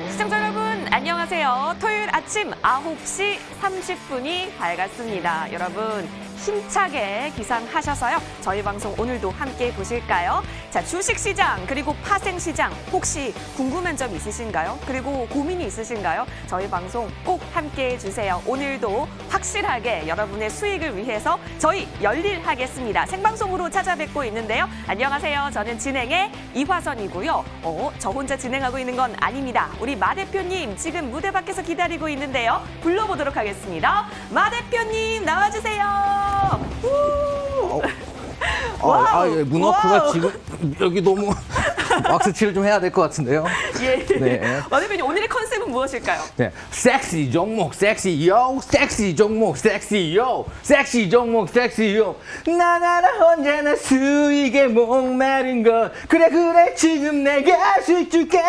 시청자 여러분 안녕하세요. 토요일 아침 9시 30분이 밝았습니다. 여러분 힘차게 기상하셔서요. 저희 방송 오늘도 함께 보실까요? 자, 주식시장 그리고 파생시장 혹시 궁금한 점 있으신가요? 그리고 고민이 있으신가요? 저희 방송 꼭 함께해 주세요. 오늘도 확실하게 여러분의 수익을 위해서 저희 열일하겠습니다. 생방송으로 찾아뵙고 있는데요. 안녕하세요. 저는 진행의 이화선이고요. 저 혼자 진행하고 있는 건 아닙니다. 우리 마 대표님 지금 무대 밖에서 기다리고 있는데요. 불러보도록 하겠습니다. 마 대표님 나와주세요. 문 워크가 지금 여기 너무 왁스칠을 좀 해야 될 것 같은데요. 예. 네. 마 대표님 오늘의 컨셉은 무엇일까요? 네. 섹시 종목 섹시 요, 섹시 종목 섹시 요, 섹시 종목 섹시 요. 나나라 언제나 수익에 목마른 것. 그래 지금 내가 수익 줄게.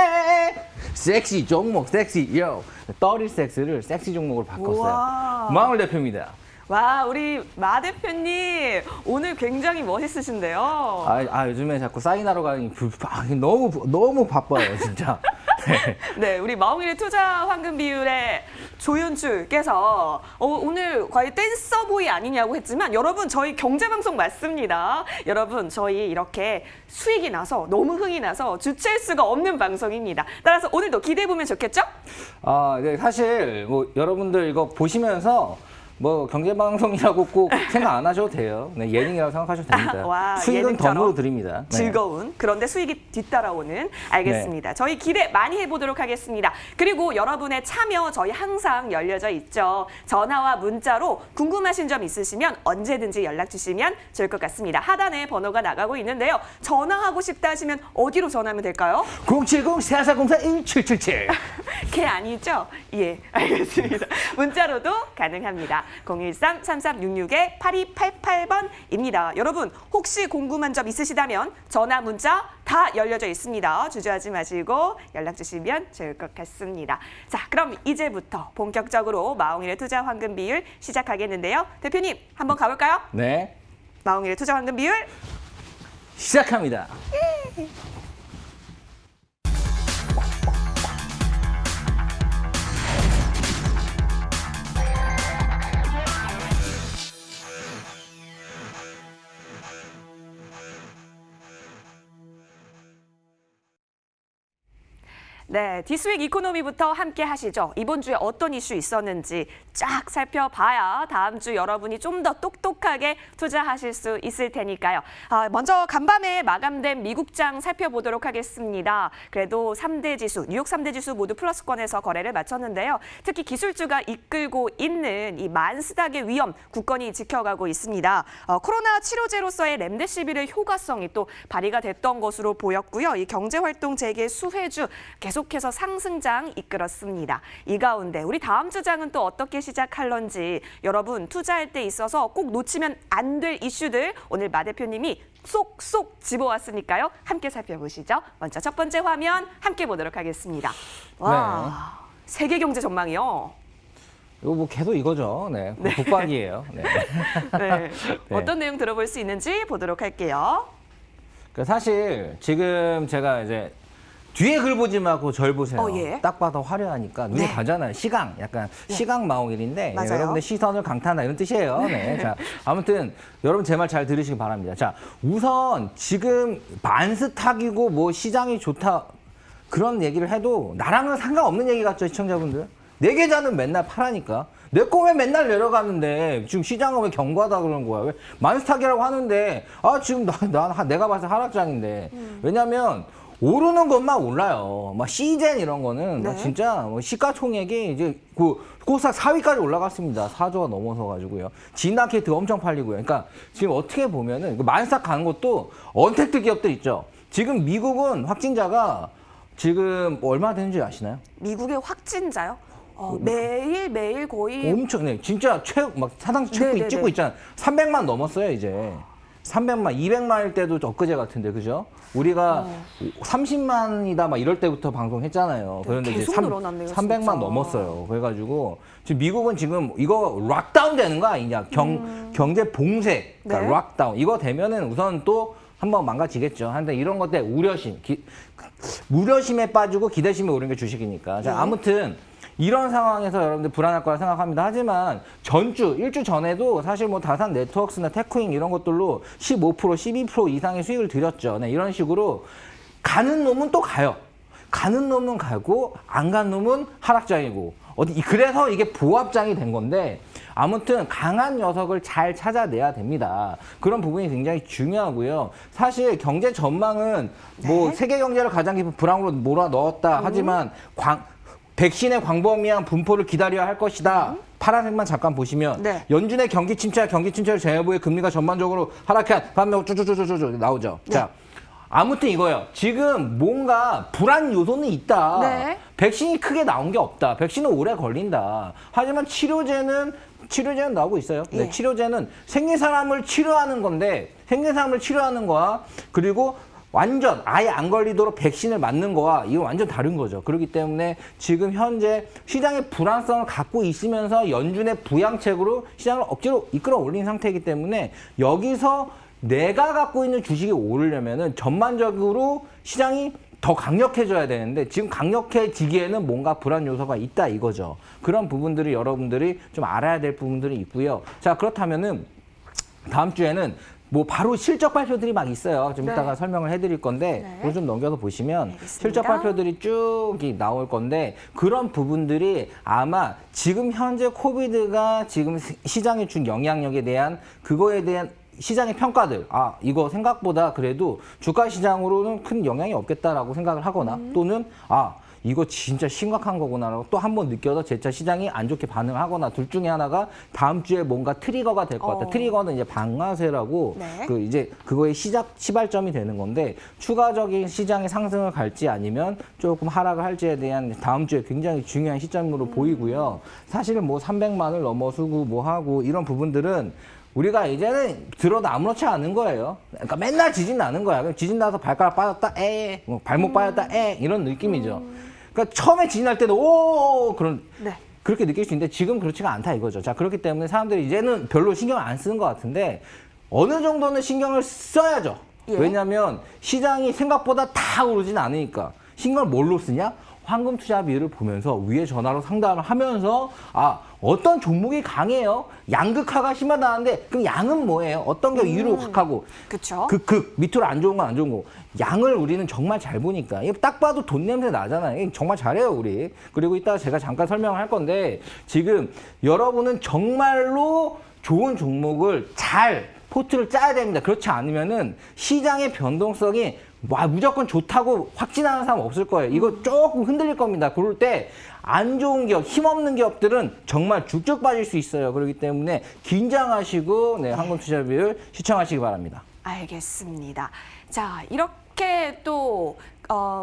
섹시 종목 섹시 요. 떨이 섹스를 섹시 종목으로 바꿨어요. 우와. 마을 대표입니다. 와, 우리 마 대표님 오늘 굉장히 멋있으신데요. 요즘에 자꾸 사인하러 가니 너무 바빠요, 진짜. 네, 우리 마홍일의 투자 황금 비율의 조연출께서 오늘 과연 댄서보이 아니냐고 했지만 여러분 저희 경제방송 맞습니다. 여러분 저희 이렇게 수익이 나서 너무 흥이 나서 주체할 수가 없는 방송입니다. 따라서 오늘도 기대해보면 좋겠죠? 네, 사실 뭐 여러분들 이거 보시면서 뭐 경제방송이라고 꼭 생각 안 하셔도 돼요. 네, 예능이라고 생각하셔도 됩니다. 와, 수익은 예능처럼 덤으로 드립니다. 네. 즐거운 그런데 수익이 뒤따라오는 알겠습니다. 저희 기대 많이 해보도록 하겠습니다. 그리고 여러분의 참여 저희 항상 열려져 있죠. 전화와 문자로 궁금하신 점 있으시면 언제든지 연락 주시면 좋을 것 같습니다. 하단에 번호가 나가고 있는데요. 전화하고 싶다 하시면 어디로 전화하면 될까요? 070-4404-1777 걔 아니죠? 예, 알겠습니다. 문자로도 가능합니다. 013-3366-8288번입니다. 여러분 혹시 궁금한 점 있으시다면 전화, 문자 다 열려져 있습니다. 주저하지 마시고 연락 주시면 좋을 것 같습니다. 자, 그럼 이제부터 본격적으로 마홍일의 투자 황금 비율 시작하겠는데요. 대표님 한번 가볼까요? 네, 마홍일의 투자 황금 비율 시작합니다. 네, 디스윅 이코노미부터 함께 하시죠. 이번 주에 어떤 이슈 있었는지 쫙 살펴봐야 다음 주 여러분이 좀 더 똑똑하게 투자하실 수 있을 테니까요. 먼저 간밤에 마감된 미국장 살펴보도록 하겠습니다. 그래도 3대 지수, 뉴욕 3대 지수 모두 플러스권에서 거래를 마쳤는데요. 특히 기술주가 이끌고 있는 이 만스닥의 위험 굳건히 지켜가고 있습니다. 코로나 치료제로서의 렘데시비르 효과성이 또 발휘가 됐던 것으로 보였고요. 이 경제활동 재개 수혜주 계속해서 상승장 이끌었습니다. 이 가운데 우리 다음 주장은 또 어떻게 시작할런지 여러분 투자할 때 있어서 꼭 놓치면 안 될 이슈들 오늘 마 대표님이 쏙쏙 집어왔으니까요. 함께 살펴보시죠. 먼저 첫 번째 화면 함께 보도록 하겠습니다. 와, 세계 경제 전망이요. 이거 뭐 계속 이거죠. 네, 북박이에요. 네. 네. 어떤 내용 들어볼 수 있는지 보도록 할게요. 사실 지금 제가 이제 뒤에 글 보지 말고 절 보세요. 예. 딱 봐도 화려하니까 눈이 네. 가잖아요. 시강, 약간 시강 마홍일인데 맞아요. 여러분의 시선을 강타한다 이런 뜻이에요. 네. 자, 아무튼 여러분 제 말 잘 들으시기 바랍니다. 자, 우선 지금 만스탁이고 뭐 시장이 좋다 그런 얘기를 해도 나랑은 상관없는 얘기 같죠, 시청자분들? 내 계좌는 맨날 파라니까. 내 거 왜 맨날 내려가는데 지금 시장은 왜 견고하다 그러는 거야? 왜 만스탁이라고 하는데 지금 내가 봐서 하락장인데 왜냐면 오르는 것만 올라요. 막 시젠 이런 거는 네. 진짜 뭐 시가총액이 이제 코스닥 4위까지 올라갔습니다. 4조가 넘어서 가지고요. 진화키트 엄청 팔리고요. 그러니까 지금 어떻게 보면은 만스탁 가는 것도 언택트 기업들 있죠. 지금 미국은 확진자가 지금 얼마 되는지 아시나요? 미국의 확진자요? 매일 거의 엄청, 네, 진짜 막 사상치 찍고 있잖아요. 300만 넘었어요, 이제. 300만, 200만일 때도 엊그제 같은데, 그죠? 우리가 30만이다 막 이럴 때부터 방송했잖아요. 그런데 이제 계속 늘어났네요, 300만 진짜. 넘었어요. 그래가지고 지금 미국은 지금 이거 락다운 되는 거 아니냐? 경제 봉쇄, 그러니까 네. 락다운. 이거 되면은 우선 또 한번 망가지겠죠. 한데 이런 것 때문에 무려심에 빠지고 기대심에 오른 게 주식이니까. 자, 아무튼 이런 상황에서 여러분들 불안할 거라 생각합니다. 하지만 일주 전에도 사실 뭐 다산 네트워크스나 테크잉 이런 것들로 15%, 12% 이상의 수익을 드렸죠. 네, 이런 식으로 가는 놈은 또 가요. 가는 놈은 가고 안 간 놈은 하락장이고. 그래서 이게 보합장이 된 건데 아무튼 강한 녀석을 잘 찾아내야 됩니다. 그런 부분이 굉장히 중요하고요. 사실 경제 전망은 뭐 세계 경제를 가장 깊은 불황으로 몰아넣었다 하지만 백신의 광범위한 분포를 기다려야 할 것이다. 파란색만 잠깐 보시면 연준의 경기 침체를 제외부의 금리가 전반적으로 하락한 반면 쭈쭈쭈쭈쭈 나오죠. 자, 아무튼 이거예요. 지금 뭔가 불안 요소는 있다. 백신이 크게 나온 게 없다. 백신은 오래 걸린다. 하지만 치료제는 나오고 있어요. 네, 치료제는 생긴 사람을 치료하는 건데 생긴 사람을 치료하는 거와 그리고 완전 아예 안 걸리도록 백신을 맞는 거와 이거 완전 다른 거죠. 그렇기 때문에 지금 현재 시장의 불안성을 갖고 있으면서 연준의 부양책으로 시장을 억지로 이끌어 올린 상태이기 때문에 여기서 내가 갖고 있는 주식이 오르려면은 전반적으로 시장이 더 강력해져야 되는데 지금 강력해지기에는 뭔가 불안 요소가 있다 이거죠. 그런 부분들이 여러분들이 좀 알아야 될 부분들이 있고요. 자, 그렇다면은 다음 주에는 뭐 바로 실적 발표들이 막 있어요. 좀 이따가 설명을 해드릴 건데 그거 좀 넘겨서 보시면 실적 발표들이 쭉 나올 건데 그런 부분들이 아마 지금 현재 코비드가 지금 시장에 준 영향력에 대한 그거에 대한 시장의 평가들, 이거 생각보다 그래도 주가 시장으로는 큰 영향이 없겠다라고 생각을 하거나 또는 이거 진짜 심각한 거구나라고 또 한 번 느껴서 재차 시장이 안 좋게 반응을 하거나 둘 중에 하나가 다음 주에 뭔가 트리거가 될 것 같다. 트리거는 이제 방아쇠라고 이제 그거의 시발점이 되는 건데 추가적인 시장의 상승을 갈지 아니면 조금 하락을 할지에 대한 다음 주에 굉장히 중요한 시점으로 보이고요. 사실은 뭐 300만을 넘어서고 뭐 하고 이런 부분들은 우리가 이제는 들어도 아무렇지 않은 거예요. 그러니까 맨날 지진 나는 거야. 그럼 지진 나서 발가락 빠졌다, 발목 빠졌다, 이런 느낌이죠. 그러니까 처음에 지진 날 때도 그렇게 느낄 수 있는데 지금 그렇지가 않다 이거죠. 자, 그렇기 때문에 사람들이 이제는 별로 신경을 안 쓰는 것 같은데 어느 정도는 신경을 써야죠. 왜냐하면 시장이 생각보다 다 오르진 않으니까. 신경을 뭘로 쓰냐? 황금 투자 비율을 보면서 위에 전화로 상담을 하면서 어떤 종목이 강해요? 양극화가 심하다는데 그럼 양은 뭐예요? 어떤 게 위로 확 하고 그쵸? 밑으로 안 좋은 건 안 좋은 거. 양을 우리는 정말 잘 보니까 이게 딱 봐도 돈 냄새 나잖아요. 이게 정말 잘해요 우리. 그리고 이따가 제가 잠깐 설명을 할 건데 지금 여러분은 정말로 좋은 종목을 잘 포트를 짜야 됩니다. 그렇지 않으면은 시장의 변동성이 무조건 좋다고 확진하는 사람 없을 거예요. 이거 조금 흔들릴 겁니다. 그럴 때 안 좋은 기업, 힘없는 기업들은 정말 쭉쭉 빠질 수 있어요. 그렇기 때문에 긴장하시고 황금 투자 비율 시청하시기 바랍니다. 알겠습니다. 자, 이렇게 또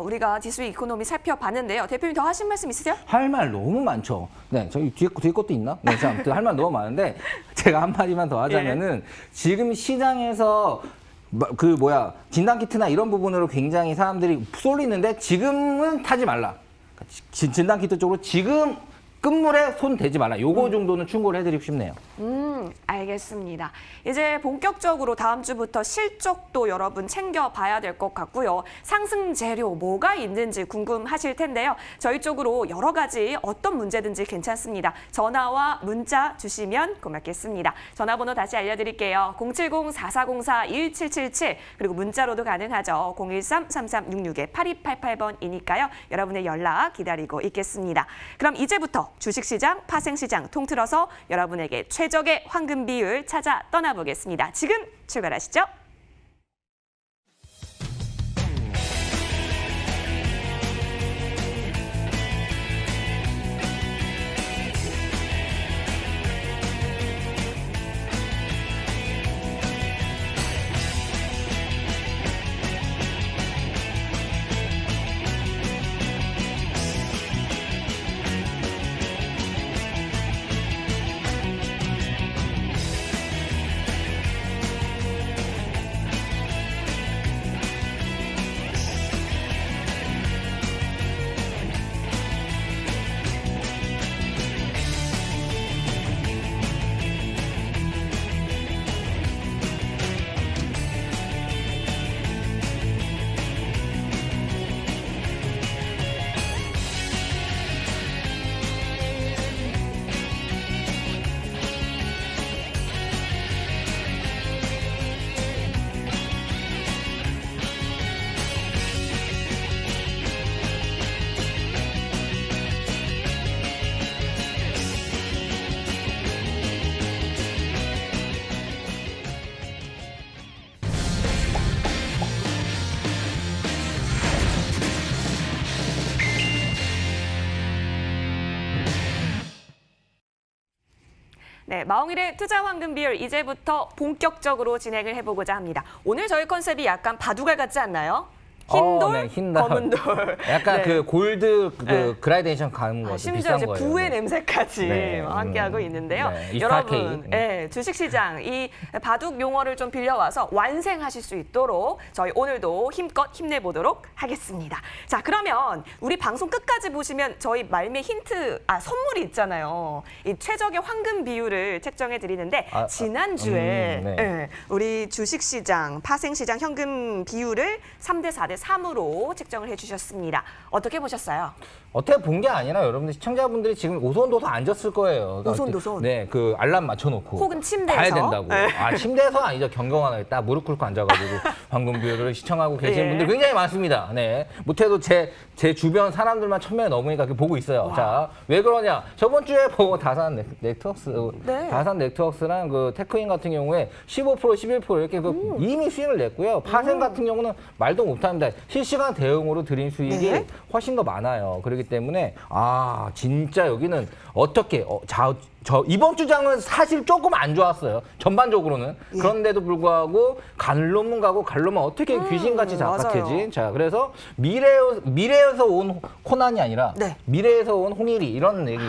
우리가 디스웨이 이코노미 살펴봤는데요. 대표님 더 하신 말씀 있으세요? 할 말 너무 많죠. 네, 저기 뒤에 것도 있나? 네, 할 말 너무 많은데 제가 한마디만 더 하자면은 지금 시장에서 진단키트나 이런 부분으로 굉장히 사람들이 쏠리는데 지금은 타지 말라. 진단키트 쪽으로 지금 끝물에 손 대지 말라. 요거 정도는 충고를 해드리고 싶네요. 알겠습니다. 이제 본격적으로 다음 주부터 실적도 여러분 챙겨봐야 될 것 같고요. 상승 재료 뭐가 있는지 궁금하실 텐데요. 저희 쪽으로 여러 가지 어떤 문제든지 괜찮습니다. 전화와 문자 주시면 고맙겠습니다. 전화번호 다시 알려드릴게요. 070-4404-1777 그리고 문자로도 가능하죠. 013-3366-8288번이니까요. 여러분의 연락 기다리고 있겠습니다. 그럼 이제부터 주식시장, 파생시장 통틀어서 여러분에게 최적의 황금 비율 찾아 떠나보겠습니다. 지금 출발하시죠. 네, 마홍일의 투자 황금 비율 이제부터 본격적으로 진행을 해보고자 합니다. 오늘 저희 컨셉이 약간 바둑알 같지 않나요? 흰 돌, 네, 흰 돌. 검은 돌. 약간 네. 그 골드 그 네. 그라데이션 가는 거 심지어 비싼 이제 거예요. 부의 네. 냄새까지 네, 함께하고 있는데요. 네, 여러분, 24K. 예, 주식시장 이 바둑 용어를 좀 빌려와서 완생하실 수 있도록 저희 오늘도 힘껏 힘내보도록 하겠습니다. 자, 그러면 우리 방송 끝까지 보시면 저희 말미 힌트, 선물이 있잖아요. 이 최적의 황금 비율을 책정해 드리는데 지난주에 네. 예, 우리 주식시장, 파생시장 현금 비율을 3대 4대 3으로 책정을 해주셨습니다. 어떻게 보셨어요? 어떻게 본 게 아니라 여러분들 시청자분들이 지금 오손도손 앉았을 거예요. 그러니까 오손도손? 네, 그 알람 맞춰놓고 혹은 침대에서? 봐야 된다고. 네. 침대에서 아니죠. 경경하나 딱 무릎 꿇고 앉아가지고 황금 비율을 시청하고 계시는 예. 분들 굉장히 많습니다. 네, 못해도 제 주변 사람들만 1000명이 넘으니까 보고 있어요. 와. 자, 왜 그러냐? 저번 주에 다산 네트워크스, 네. 다산 네트워크스랑 그 테크인 같은 경우에 15%, 11% 이렇게 이미 수익을 냈고요. 파생 같은 경우는 말도 못합니다. 실시간 대응으로 드린 수익이 네. 훨씬 더 많아요. 그렇기 때문에 진짜 여기는 어떻게 이번 주장은 사실 조금 안 좋았어요. 전반적으로는. 예. 그런데도 불구하고 갈로면 가고 갈로면 어떻게 귀신같이 맞아요. 잡아채지? 자, 그래서 미래에서 온 코난이 아니라 네. 미래에서 온 홍일이 이런 얘기.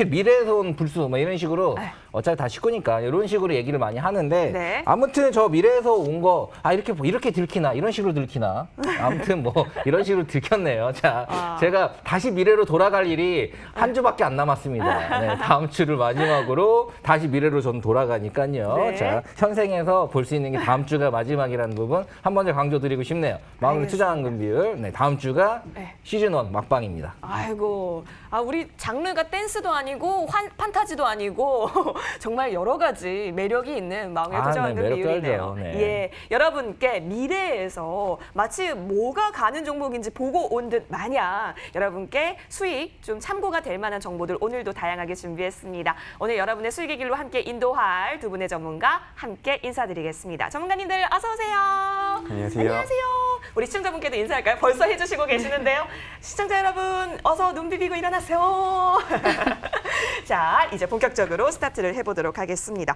미래에서 온 불수 뭐 이런 식으로 네. 어차피 다 식구니까 이런 식으로 얘기를 많이 하는데 네. 아무튼 저 미래에서 온 거 이렇게 들키나 이런 식으로 들키나 아무튼 뭐 이런 식으로 들켰네요. 자, 제가 다시 미래로 돌아갈 일이 한 주밖에 안 남았습니다. 네, 다음 주를 마지막으로 다시 미래로 저는 돌아가니까요. 네. 자, 현생에서 볼 수 있는 게 다음 주가 마지막이라는 부분 한 번 더 강조드리고 싶네요. 마음의 투자 황금 비율. 네, 다음 주가 네. 시즌 1 막방입니다. 아이고, 우리 장르가 댄스도 아니고 판타지도 아니고 정말 여러 가지 매력이 있는 마음의 투자 네, 황금 매력 비율이네요. 떨죠. 네. 예, 여러분께 미래에서 마치 뭐가 가는 종목인지 보고 온 듯 마냥 여러분께 수익 좀 참고가 될 만한 정보들 오늘도 다양하게 준비했습니다. 오늘 여러분의 수익의 길로 함께 인도할 두 분의 전문가 함께 인사드리겠습니다. 전문가님들 어서 오세요. 안녕하세요. 안녕하세요. 우리 시청자분께도 인사할까요? 벌써 해주시고 계시는데요. 시청자 여러분 어서 눈 비비고 일어나세요. 자, 이제 본격적으로 스타트를 해보도록 하겠습니다.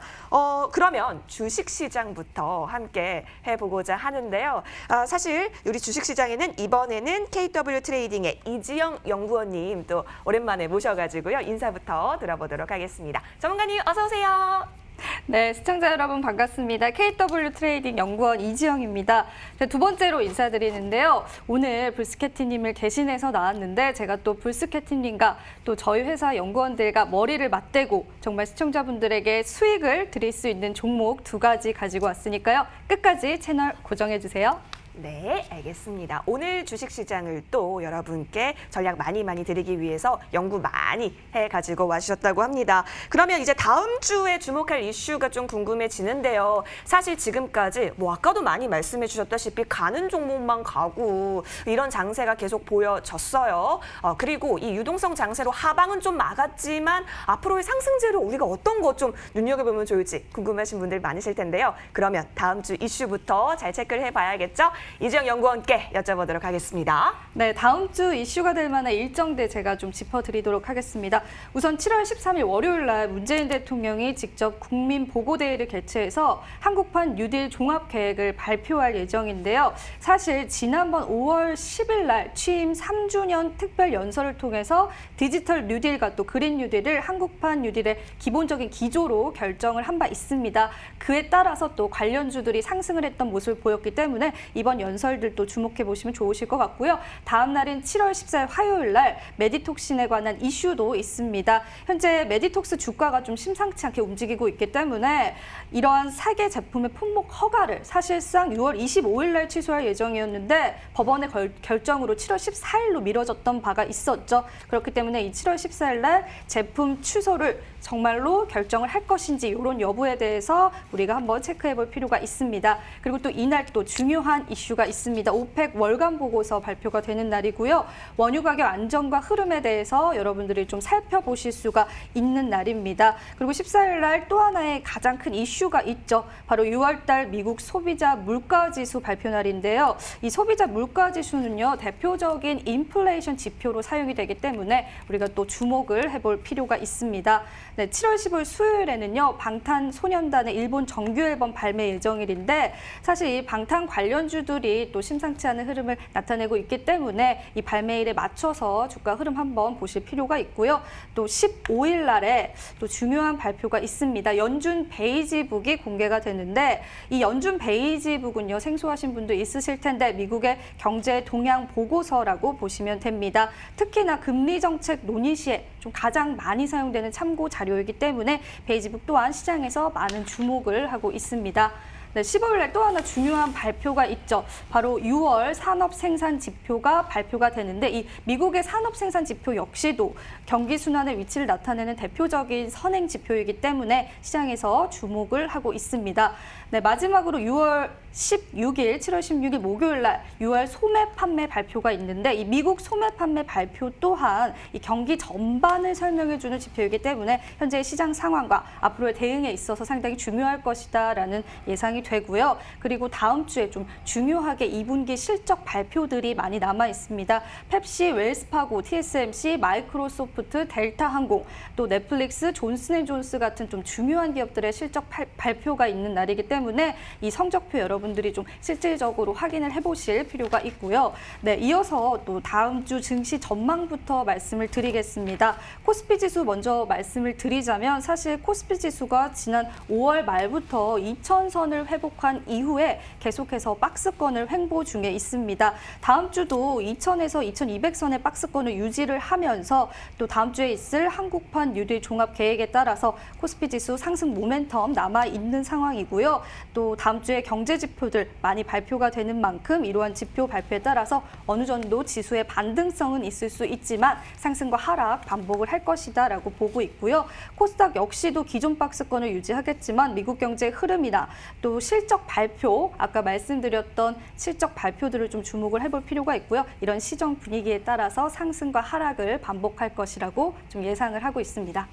그러면 주식시장부터 함께 해보고자 하는데요. 사실 우리 주식시장에는 이번에는 KW 트레이딩의 이지영 연구원님 또 오랜만에 모셔가지고요. 인사부터 들어보도록 하겠습니다. 전문가님 어서 오세요. 네, 시청자 여러분 반갑습니다. KW 트레이딩 연구원 이지영입니다. 두 번째로 인사드리는데요. 오늘 불스캐티님을 대신해서 나왔는데 제가 또 불스캐티님과 또 저희 회사 연구원들과 머리를 맞대고 정말 시청자분들에게 수익을 드릴 수 있는 종목 2가지 가지고 왔으니까요. 끝까지 채널 고정해주세요. 네, 알겠습니다. 오늘 주식시장을 또 여러분께 전략 많이 드리기 위해서 연구 많이 해가지고 와주셨다고 합니다. 그러면 이제 다음 주에 주목할 이슈가 좀 궁금해지는데요. 사실 지금까지 아까도 많이 말씀해 주셨다시피 가는 종목만 가고 이런 장세가 계속 보여졌어요. 그리고 이 유동성 장세로 하방은 좀 막았지만 앞으로의 상승제로 우리가 어떤 거 좀 눈여겨보면 좋을지 궁금하신 분들 많으실 텐데요. 그러면 다음 주 이슈부터 잘 체크를 해봐야겠죠? 이지영 연구원께 여쭤보도록 하겠습니다. 네, 다음 주 이슈가 될 만한 일정들 제가 좀 짚어드리도록 하겠습니다. 우선 7월 13일 월요일 날 문재인 대통령이 직접 국민보고대회를 개최해서 한국판 뉴딜 종합계획을 발표할 예정인데요. 사실 지난번 5월 10일 날 취임 3주년 특별 연설을 통해서 디지털 뉴딜과 또 그린 뉴딜을 한국판 뉴딜의 기본적인 기조로 결정을 한 바 있습니다. 그에 따라서 또 관련주들이 상승을 했던 모습을 보였기 때문에 이번 연설들도 주목해 보시면 좋으실 것 같고요. 다음 날인 7월 14일 화요일 날 메디톡신에 관한 이슈도 있습니다. 현재 메디톡스 주가가 좀 심상치 않게 움직이고 있기 때문에 이러한 4개 제품의 품목 허가를 사실상 6월 25일 날 취소할 예정이었는데 법원의 결정으로 7월 14일로 미뤄졌던 바가 있었죠. 그렇기 때문에 이 7월 14일 날 제품 취소를 정말로 결정을 할 것인지 이런 여부에 대해서 우리가 한번 체크해 볼 필요가 있습니다. 그리고 또 이날 또 중요한 이슈 이슈가 있습니다. 오펙 월간 보고서 발표가 되는 날이고요. 원유 가격 안정과 흐름에 대해서 여러분들이 좀 살펴보실 수가 있는 날입니다. 그리고 14일 날 또 하나의 가장 큰 이슈가 있죠. 바로 6월 달 미국 소비자 물가지수 발표 날인데요. 이 소비자 물가지수는요, 대표적인 인플레이션 지표로 사용이 되기 때문에 우리가 또 주목을 해볼 필요가 있습니다. 네, 7월 15일 수요일에는요, 방탄소년단의 일본 정규 앨범 발매 예정일인데 사실 이 방탄 관련주들이 또 심상치 않은 흐름을 나타내고 있기 때문에 이 발매일에 맞춰서 주가 흐름 한번 보실 필요가 있고요. 또 15일 날에 또 중요한 발표가 있습니다. 연준 베이지북이 공개가 되는데 이 연준 베이지북은요, 생소하신 분도 있으실 텐데 미국의 경제 동향 보고서라고 보시면 됩니다. 특히나 금리 정책 논의 시에 좀 가장 많이 사용되는 참고 자료이기 때문에 베이지북 또한 시장에서 많은 주목을 하고 있습니다. 네, 15일 날 또 하나 중요한 발표가 있죠. 바로 6월 산업 생산 지표가 발표가 되는데 이 미국의 산업 생산 지표 역시도 경기 순환의 위치를 나타내는 대표적인 선행 지표이기 때문에 시장에서 주목을 하고 있습니다. 네, 마지막으로 7월 16일 목요일 날 6월 소매 판매 발표가 있는데 이 미국 소매 판매 발표 또한 이 경기 전반을 설명해주는 지표이기 때문에 현재의 시장 상황과 앞으로의 대응에 있어서 상당히 중요할 것이다라는 예상이 되고요. 그리고 다음 주에 좀 중요하게 2분기 실적 발표들이 많이 남아 있습니다. 펩시, 웰스파고, TSMC, 마이크로소프트, 델타항공, 또 넷플릭스, 존슨앤존스 같은 좀 중요한 기업들의 실적 발표가 있는 날이기 때문에 이 성적표 여러분들이 좀 실질적으로 확인을 해보실 필요가 있고요. 네, 이어서 또 다음 주 증시 전망부터 말씀을 드리겠습니다. 코스피 지수 먼저 말씀을 드리자면 사실 코스피 지수가 지난 5월 말부터 2000선을 회복한 이후에 계속해서 박스권을 횡보 중에 있습니다. 다음 주도 2000에서 2200선의 박스권을 유지를 하면서 또 다음 주에 있을 한국판 뉴딜 종합 계획에 따라서 코스피 지수 상승 모멘텀 남아 있는 상황이고요. 또 다음 주에 경제 지표들 많이 발표가 되는 만큼 이러한 지표 발표에 따라서 어느 정도 지수의 반등성은 있을 수 있지만 상승과 하락 반복을 할 것이다라고 보고 있고요. 코스닥 역시도 기존 박스권을 유지하겠지만 미국 경제의 흐름이나 또 실적 발표, 아까 말씀드렸던 실적 발표들을 좀 주목을 해볼 필요가 있고요. 이런 시정 분위기에 따라서 상승과 하락을 반복할 것이라고 좀 예상을 하고 있습니다.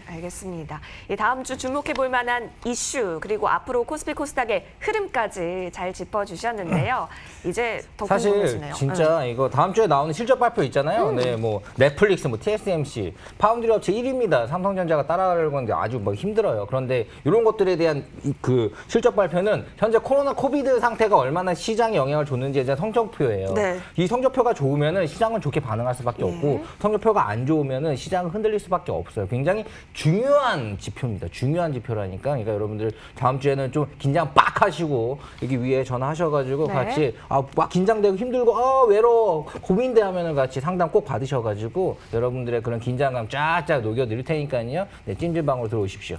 알겠습니다. 다음 주 주목해 볼 만한 이슈 그리고 앞으로 코스피 코스닥의 흐름까지 잘 짚어주셨는데요. 이제 더 사실 궁금해지네요. 진짜 이거 다음 주에 나오는 실적 발표 있잖아요. 네, 뭐 넷플릭스, 뭐 TSMC, 파운드리 업체 1위입니다. 삼성전자가 따라가려고 하는데 아주 뭐 힘들어요. 그런데 이런 것들에 대한 그 실적 발표는 현재 코로나 코비드 상태가 얼마나 시장에 영향을 줬는지에 대한 성적표예요. 네. 이 성적표가 좋으면은 시장은 좋게 반응할 수밖에 없고 성적표가 안 좋으면은 시장은 흔들릴 수밖에 없어요. 굉장히 중요한 지표입니다. 중요한 지표라니까. 그러니까 여러분들 다음 주에는 좀 긴장 빡 하시고 여기 위에 전화하셔가지고 네. 같이 막 긴장되고 힘들고 외로워 고민돼 하면은 같이 상담 꼭 받으셔가지고 여러분들의 그런 긴장감 쫙쫙 녹여드릴 테니까요. 네, 찜질방으로 들어오십시오.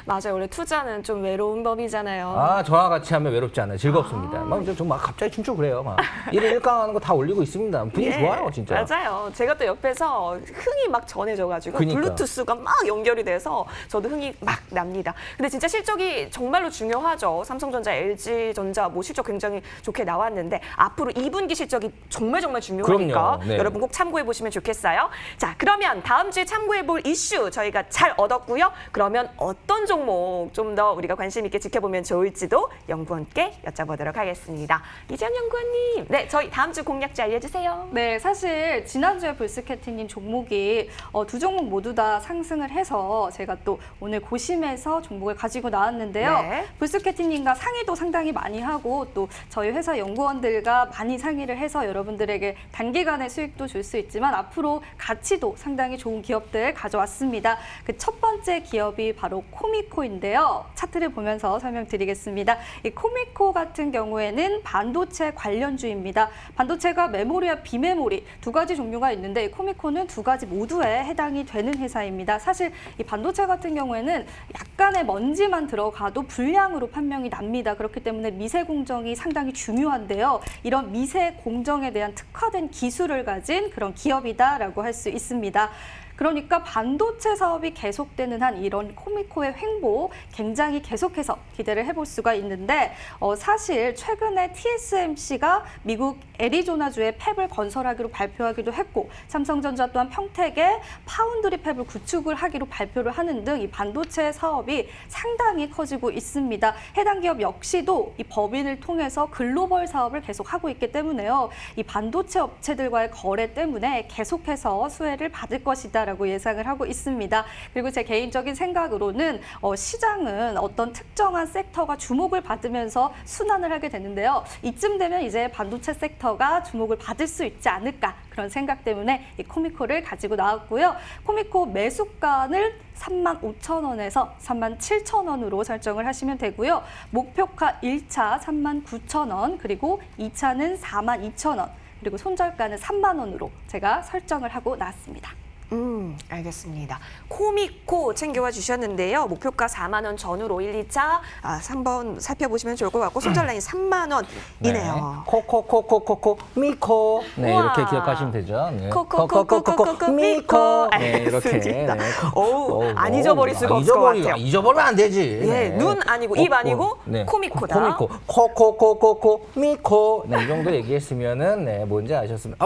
맞아요. 원래 투자는 좀 외로운 법이잖아요. 저와 같이 하면 외롭지 않아요. 즐겁습니다. 막 갑자기 춤추고 그래요. 막 1일 1강 하는 거 다 올리고 있습니다. 분위기 좋아요, 진짜. 맞아요. 제가 또 옆에서 흥이 막 전해져가지고 그러니까. 블루투스가 막 연결이 돼서 저도 흥이 막 납니다. 근데 진짜 실적이 정말로 중요하죠. 삼성전자, LG전자 뭐 실적 굉장히 좋게 나왔는데 앞으로 2분기 실적이 정말 중요하니까 그럼요. 네. 여러분 꼭 참고해 보시면 좋겠어요. 자, 그러면 다음 주에 참고해 볼 이슈 저희가 잘 얻었고요. 그러면 어떤 종목 좀 더 우리가 관심 있게 지켜보면 좋을지도 연구원께 여쭤보도록 하겠습니다. 이재현 연구원님, 네, 저희 다음 주 공략지 알려주세요. 네, 사실 지난주에 불스캐팅님 종목이 두 종목 모두 다 상승을 해서 제가 또 오늘 고심해서 종목을 가지고 나왔는데요. 네. 불스캐팅님과 상의도 상당히 많이 하고 또 저희 회사 연구원들과 많이 상의를 해서 여러분들에게 단기간에 수익도 줄 수 있지만 앞으로 가치도 상당히 좋은 기업들 가져왔습니다. 그 첫 번째 기업이 바로 코미코인데요. 차트를 보면서 설명드리겠습니다. 이 코미코 같은 경우에는 반도체 관련주입니다. 반도체가 메모리와 비메모리 두 가지 종류가 있는데 이 코미코는 두 가지 모두에 해당이 되는 회사입니다. 사실 이 반도체 같은 경우에는 약간의 먼지만 들어가도 불량으로 판명이 납니다. 그렇기 때문에 미세 공정이 상당히 중요한데요. 이런 미세 공정에 대한 특화된 기술을 가진 그런 기업이다라고 할 수 있습니다. 그러니까 반도체 사업이 계속되는 한 이런 코미코의 횡보 굉장히 계속해서 기대를 해볼 수가 있는데 사실 최근에 TSMC가 미국 애리조나주에 팹을 건설하기로 발표하기도 했고 삼성전자 또한 평택에 파운드리 팹을 구축을 하기로 발표를 하는 등 이 반도체 사업이 상당히 커지고 있습니다. 해당 기업 역시도 이 법인을 통해서 글로벌 사업을 계속하고 있기 때문에요. 이 반도체 업체들과의 거래 때문에 계속해서 수혜를 받을 것이다라고 예상을 하고 있습니다. 그리고 제 개인적인 생각으로는 시장은 어떤 특정한 섹터가 주목을 받으면서 순환을 하게 되는데요. 이쯤 되면 이제 반도체 섹터가 주목을 받을 수 있지 않을까 그런 생각 때문에 이 코미코를 가지고 나왔고요. 코미코 매수가를 35,000원에서 37,000원으로 설정을 하시면 되고요. 목표가 1차 39,000원 그리고 2차는 42,000원 그리고 손절가는 3만 원으로 제가 설정을 하고 나왔습니다. 알겠습니다. 코미코 챙겨와 주셨는데요. 목표가 4만 원 전후로 1, 2차 3번 살펴보시면 좋을 것 같고 손절 라인 3만 원이네요. 코코코코코코 미코. 네, 우와. 이렇게 기억하시면 되죠. 네. 코코코코코코 미코. 네, 이렇게. 알겠습니다. 네. 어우, 안 잊어버릴 수가 없을 것 같아요. 잊어버리면 안 되지. 예, 네. 눈 아니고 입 아니고 코미코다. 코미코. 코코코코코 미코. 네, 이 정도 얘기했으면은 네, 뭔지 아셨으면.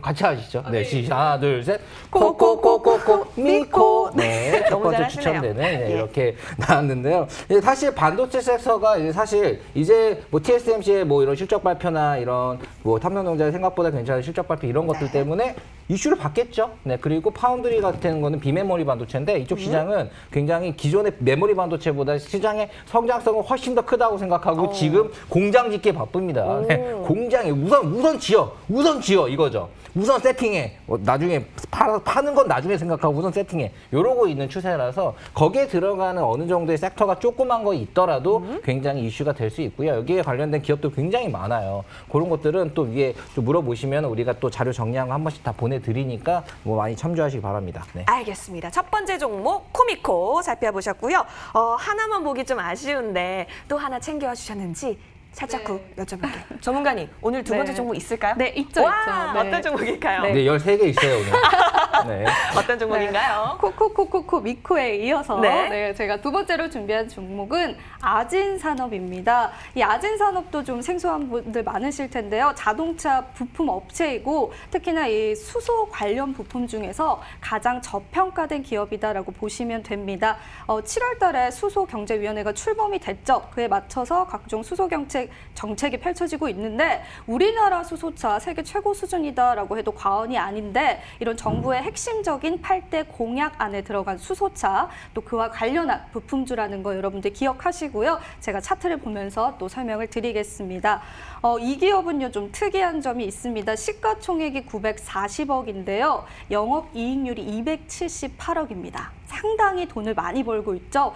같이 하시죠. 네, 하나, 둘, 셋. 코코코코코 미코. 네, 첫 너무 번째 잘하시네요. 추첨되는 네, 예. 이렇게 나왔는데요. 사실 반도체 섹터가 사실 이제 뭐 TSMC의 뭐 이런 실적 발표나 이런 뭐 탐성전자의 생각보다 괜찮은 실적 발표 이런 것들 때문에 이슈를 받겠죠. 네, 그리고 파운드리 같은 거는 비메모리 반도체인데 이쪽 시장은 굉장히 기존의 메모리 반도체보다 시장의 성장성은 훨씬 더 크다고 생각하고 지금 공장 짓기에 바쁩니다. 네, 공장에 우선 지어 이거죠. 우선 세팅해. 나중에 파는 건 나중에 생각하고 우선 세팅해. 이러고 있는 추세라서 거기에 들어가는 어느 정도의 섹터가 조그만 거 있더라도 굉장히 이슈가 될 수 있고요. 여기에 관련된 기업도 굉장히 많아요. 그런 것들은 또 위에 좀 물어보시면 우리가 또 자료 정리한 거 한 번씩 다 보내드리니까 뭐 많이 참조하시기 바랍니다. 네. 알겠습니다. 첫 번째 종목 코미코 살펴보셨고요. 하나만 보기 좀 아쉬운데 또 하나 챙겨와 주셨는지 살짝 여쭤볼게요. 전문가님, 오늘 두 번째 종목 있을까요? 네, 있죠. 와, 네. 어떤 종목일까요? 네, 13개 있어요, 오늘. 네. 어떤 종목인가요? 코코코코코 미코에 이어서 네. 제가 두 번째로 준비한 종목은 아진산업입니다. 이 아진산업도 좀 생소한 분들 많으실 텐데요. 자동차 부품 업체이고 특히나 이 수소 관련 부품 중에서 가장 저평가된 기업이다라고 보시면 됩니다. 7월 달에 수소경제위원회가 출범이 됐죠. 그에 맞춰서 각종 수소 정책이 펼쳐지고 있는데 우리나라 수소차 세계 최고 수준이다라고 해도 과언이 아닌데 이런 정부의 핵심적인 8대 공약 안에 들어간 수소차 또 그와 관련한 부품주라는 거 여러분들 기억하시고요. 제가 차트를 보면서 또 설명을 드리겠습니다. 이 기업은요 좀 특이한 점이 있습니다. 시가총액이 940억인데요. 영업이익률이 278억입니다. 상당히 돈을 많이 벌고 있죠.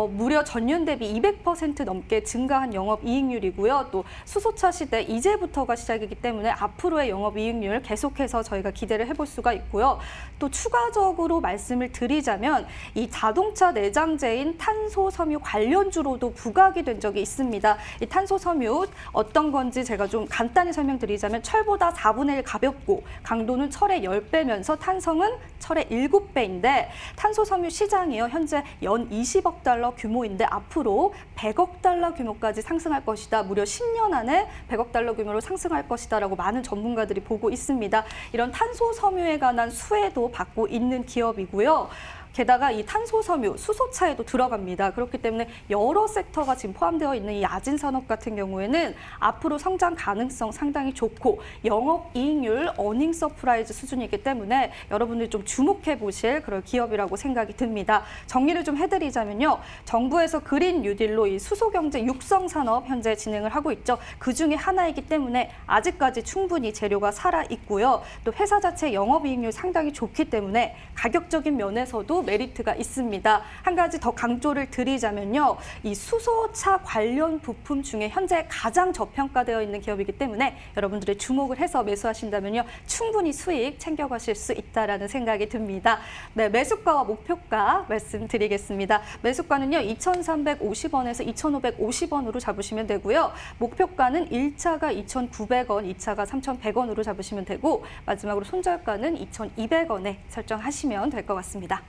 무려 전년 대비 200% 넘게 증가한 영업이익률이고요. 또 수소차 시대 이제부터가 시작이기 때문에 앞으로의 영업이익률 계속해서 저희가 기대를 해볼 수가 있고요. 또 추가적으로 말씀을 드리자면 이 자동차 내장재인 탄소섬유 관련주로도 부각이 된 적이 있습니다. 이 탄소섬유 어떤 건지 제가 좀 간단히 설명드리자면 철보다 4분의 1 가볍고 강도는 철의 10배면서 탄성은 철의 7배인데 탄소섬유 시장이요. 현재 연 20억 달러 규모인데 앞으로 100억 달러 규모까지 상승할 것이다. 무려 10년 안에 100억 달러 규모로 상승할 것이다라고 많은 전문가들이 보고 있습니다. 이런 탄소섬유에 관한 수혜도 받고 있는 기업이고요. 게다가 이 탄소섬유, 수소차에도 들어갑니다. 그렇기 때문에 여러 섹터가 지금 포함되어 있는 이 아진산업 같은 경우에는 앞으로 성장 가능성 상당히 좋고 영업이익률, 어닝 서프라이즈 수준이기 때문에 여러분들이 좀 주목해 보실 그런 기업이라고 생각이 듭니다. 정리를 좀 해드리자면요. 정부에서 그린 뉴딜로 이 수소경제 육성 산업 현재 진행을 하고 있죠. 그중에 하나이기 때문에 아직까지 충분히 재료가 살아있고요. 또 회사 자체 영업이익률 상당히 좋기 때문에 가격적인 면에서도 기업들도 메리트가 있습니다. 한 가지 더 강조를 드리자면요. 이 수소차 관련 부품 중에 현재 가장 저평가되어 있는 기업이기 때문에 여러분들이 주목을 해서 매수하신다면요. 충분히 수익 챙겨가실 수 있다라는 생각이 듭니다. 네, 매수가와 목표가 말씀드리겠습니다. 매수가는요. 2,350원에서 2,550원으로 잡으시면 되고요. 목표가는 1차가 2,900원, 2차가 3,100원으로 잡으시면 되고 마지막으로 손절가는 2,200원에 설정하시면 될 것 같습니다.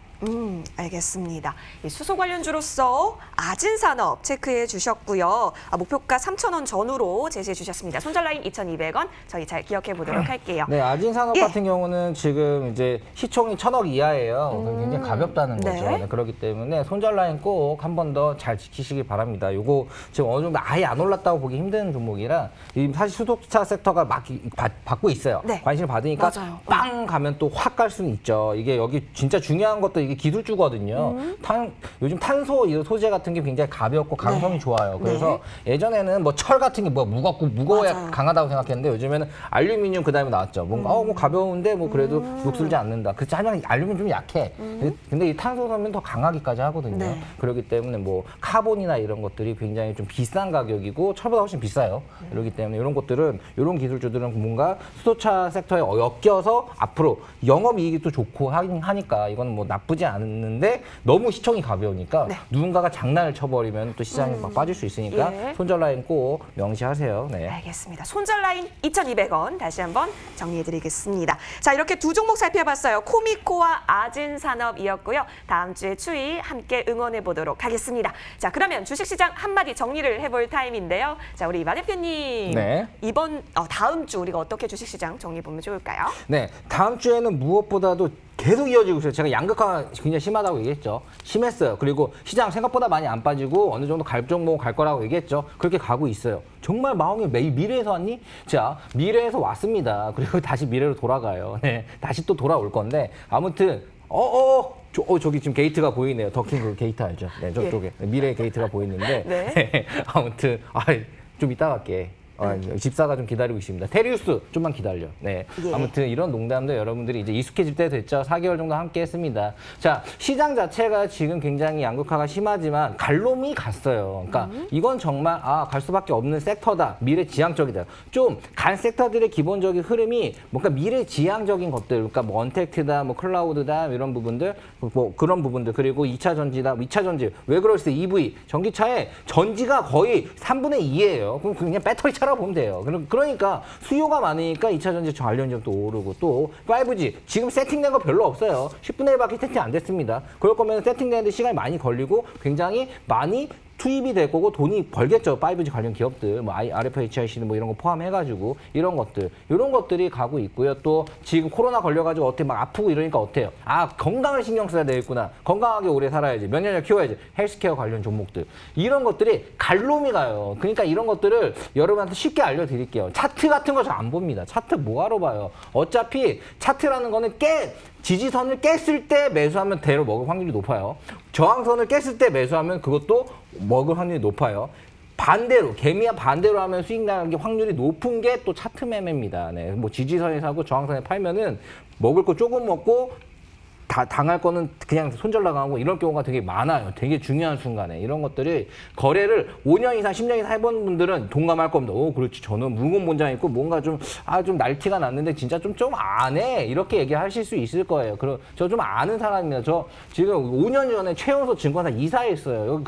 알겠습니다. 이 수소 관련주로서 아진산업 체크해 주셨고요. 목표가 3,000원 전후로 제시해 주셨습니다. 손절 라인 2,200원 저희 잘 기억해 보도록 할게요. 네, 아진산업 같은 경우는 지금 이제 시총이 1,000억 이하예요. 굉장히 가볍다는 거죠. 네. 네, 그렇기 때문에 손절 라인 꼭 한 번 더 잘 지키시기 바랍니다. 요거 지금 어느 정도 아예 안 올랐다고 보기 힘든 종목이라 사실 수소차 섹터가 막 받고 있어요. 네. 관심을 받으니까 맞아요. 빵 가면 또 확 갈 수는 있죠. 이게 여기 진짜 중요한 것도 이게 기술주거든요. 요즘 탄소 이 소재 같은 게 굉장히 가볍고 강성이 좋아요. 그래서 예전에는 뭐 철 같은 게 뭐 무거워야 맞아요. 강하다고 생각했는데 요즘에는 알루미늄 그다음에 나왔죠. 뭔가 뭐 가벼운데 뭐 그래도 녹슬지 않는다. 그렇지 하지만 알루미늄 좀 약해. 근데 이 탄소섬유는 더 강하기까지 하거든요. 네. 그렇기 때문에 뭐 카본이나 이런 것들이 굉장히 좀 비싼 가격이고 철보다 훨씬 비싸요. 그렇기 때문에 이런 것들은 이런 기술주들은 뭔가 수소차 섹터에 엮여서 앞으로 영업이익이 또 좋고 하니까 이건 뭐 나쁘지 않은데 너무 시총이 가벼우니까 네. 누군가가 장난을 쳐버리면 또 시장이 막 빠질 수 있으니까 예. 손절 라인 꼭 명시하세요. 네. 알겠습니다. 손절 라인 2,200원 다시 한번 정리해드리겠습니다. 자, 이렇게 두 종목 살펴봤어요. 코미코와 아진산업이었고요. 다음 주에 추이 함께 응원해 보도록 하겠습니다. 자, 그러면 주식시장 한마디 정리를 해볼 타임인데요. 자, 우리 이마 대표님. 네. 다음 주 우리가 어떻게 주식시장 정리해 보면 좋을까요? 네, 다음 주에는 무엇보다도 계속 이어지고 있어요. 제가 양극화 굉장히 심하다고 얘기했죠. 심했어요. 그리고 시장 생각보다 많이 안 빠지고 어느 정도 갈 종목 갈 거라고 얘기했죠. 그렇게 가고 있어요. 정말 마홍이 미래에서 왔니? 자, 미래에서 왔습니다. 그리고 다시 미래로 돌아가요. 네, 다시 또 돌아올 건데 아무튼 저기 지금 게이트가 보이네요. 더킹 그 게이트 알죠? 네, 저쪽에 미래의 게이트가 보이는데 네. 아무튼 좀 이따 갈게. 집사가 좀 기다리고 있습니다. 테리우스 좀만 기다려. 네. 예. 아무튼 이런 농담도 여러분들이 이제 익숙해질 때 됐죠. 4개월 정도 함께 했습니다. 자, 시장 자체가 지금 굉장히 양극화가 심하지만 갈롬이 갔어요. 그러니까 이건 정말 갈 수밖에 없는 섹터다. 미래지향적이다. 좀 간 섹터들의 기본적인 흐름이 뭔가 미래지향적인 것들, 그러니까 뭐 언택트다, 뭐 클라우드다 이런 부분들, 뭐 그런 부분들 그리고 2차 전지다, 2차 전지 왜 그럴지 EV 전기차의 전지가 거의 3분의 2예요. 그럼 그냥 배터리 차라 보면 돼요. 그러니까 수요가 많으니까 2차 전지 관련주도 오르고 또 5G 지금 세팅된 거 별로 없어요. 10분의 1밖에 세팅 안 됐습니다. 그럴 거면 세팅되는데 시간이 많이 걸리고 굉장히 많이 투입이 될 거고 돈이 벌겠죠. 5G 관련 기업들, 뭐 RFHIC는 뭐 이런 거 포함해가지고 이런 것들이 가고 있고요. 또 지금 코로나 걸려가지고 어떻게 막 아프고 이러니까 어때요? 건강을 신경 써야 되겠구나. 건강하게 오래 살아야지. 면역력 키워야지. 헬스케어 관련 종목들. 이런 것들이 갈롬이 가요. 그러니까 이런 것들을 여러분한테 쉽게 알려드릴게요. 차트 같은 거 잘 안 봅니다. 차트 뭐하러 봐요? 어차피 차트라는 거는 지지선을 깼을 때 매수하면 대로 먹을 확률이 높아요. 저항선을 깼을 때 매수하면 그것도 먹을 확률이 높아요. 반대로 개미와 반대로 하면 수익 나는 게 확률이 높은 게 또 차트 매매입니다. 네, 뭐 지지선에 사고 저항선에 팔면은 먹을 거 조금 먹고 당할 거는 그냥 손절 나가고 이런 경우가 되게 많아요. 되게 중요한 순간에. 이런 것들이 거래를 5년 이상, 10년 이상 해본 분들은 동감할 겁니다. 그렇지. 저는 무공 본장 있고 뭔가 좀 날티가 났는데 진짜 좀 안 해. 이렇게 얘기하실 수 있을 거예요. 저 좀 아는 사람입니다. 저 지금 5년 전에 최연소 증권사 이사했어요.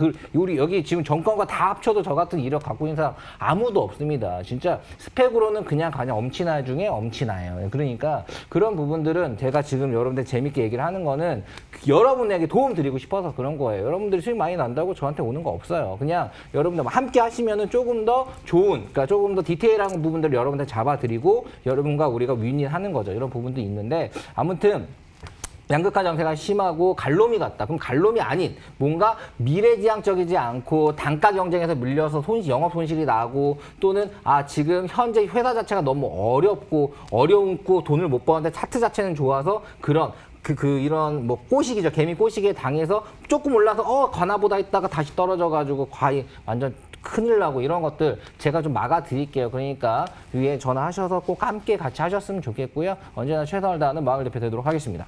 여기 지금 정권과 다 합쳐도 저 같은 이력 갖고 있는 사람 아무도 없습니다. 진짜 스펙으로는 그냥 엄친아 중에 엄친아예요. 그러니까 그런 부분들은 제가 지금 여러분들 재밌게 얘기를 하는 거는 여러분에게 도움 드리고 싶어서 그런 거예요. 여러분들이 수익 많이 난다고 저한테 오는 거 없어요. 그냥 여러분들 함께 하시면은 조금 더 좋은, 그러니까 조금 더 디테일한 부분들을 여러분한테 잡아드리고 여러분과 우리가 윈윈하는 거죠. 이런 부분도 있는데 아무튼 양극화 정세가 심하고 갈롬이 같다. 그럼 갈롬이 아닌 뭔가 미래지향적이지 않고 단가 경쟁에서 밀려서 영업 손실이 나고 또는 지금 현재 회사 자체가 너무 어렵고 돈을 못 버는데 차트 자체는 좋아서 그런 이런 뭐 꼬시기죠. 개미 꼬시기에 당해서 조금 올라서 가나보다 있다가 다시 떨어져가지고 과히 완전 큰일 나고 이런 것들 제가 좀 막아드릴게요. 그러니까 위에 전화하셔서 꼭 함께 같이 하셨으면 좋겠고요. 언제나 최선을 다하는 마을 대표 되도록 하겠습니다.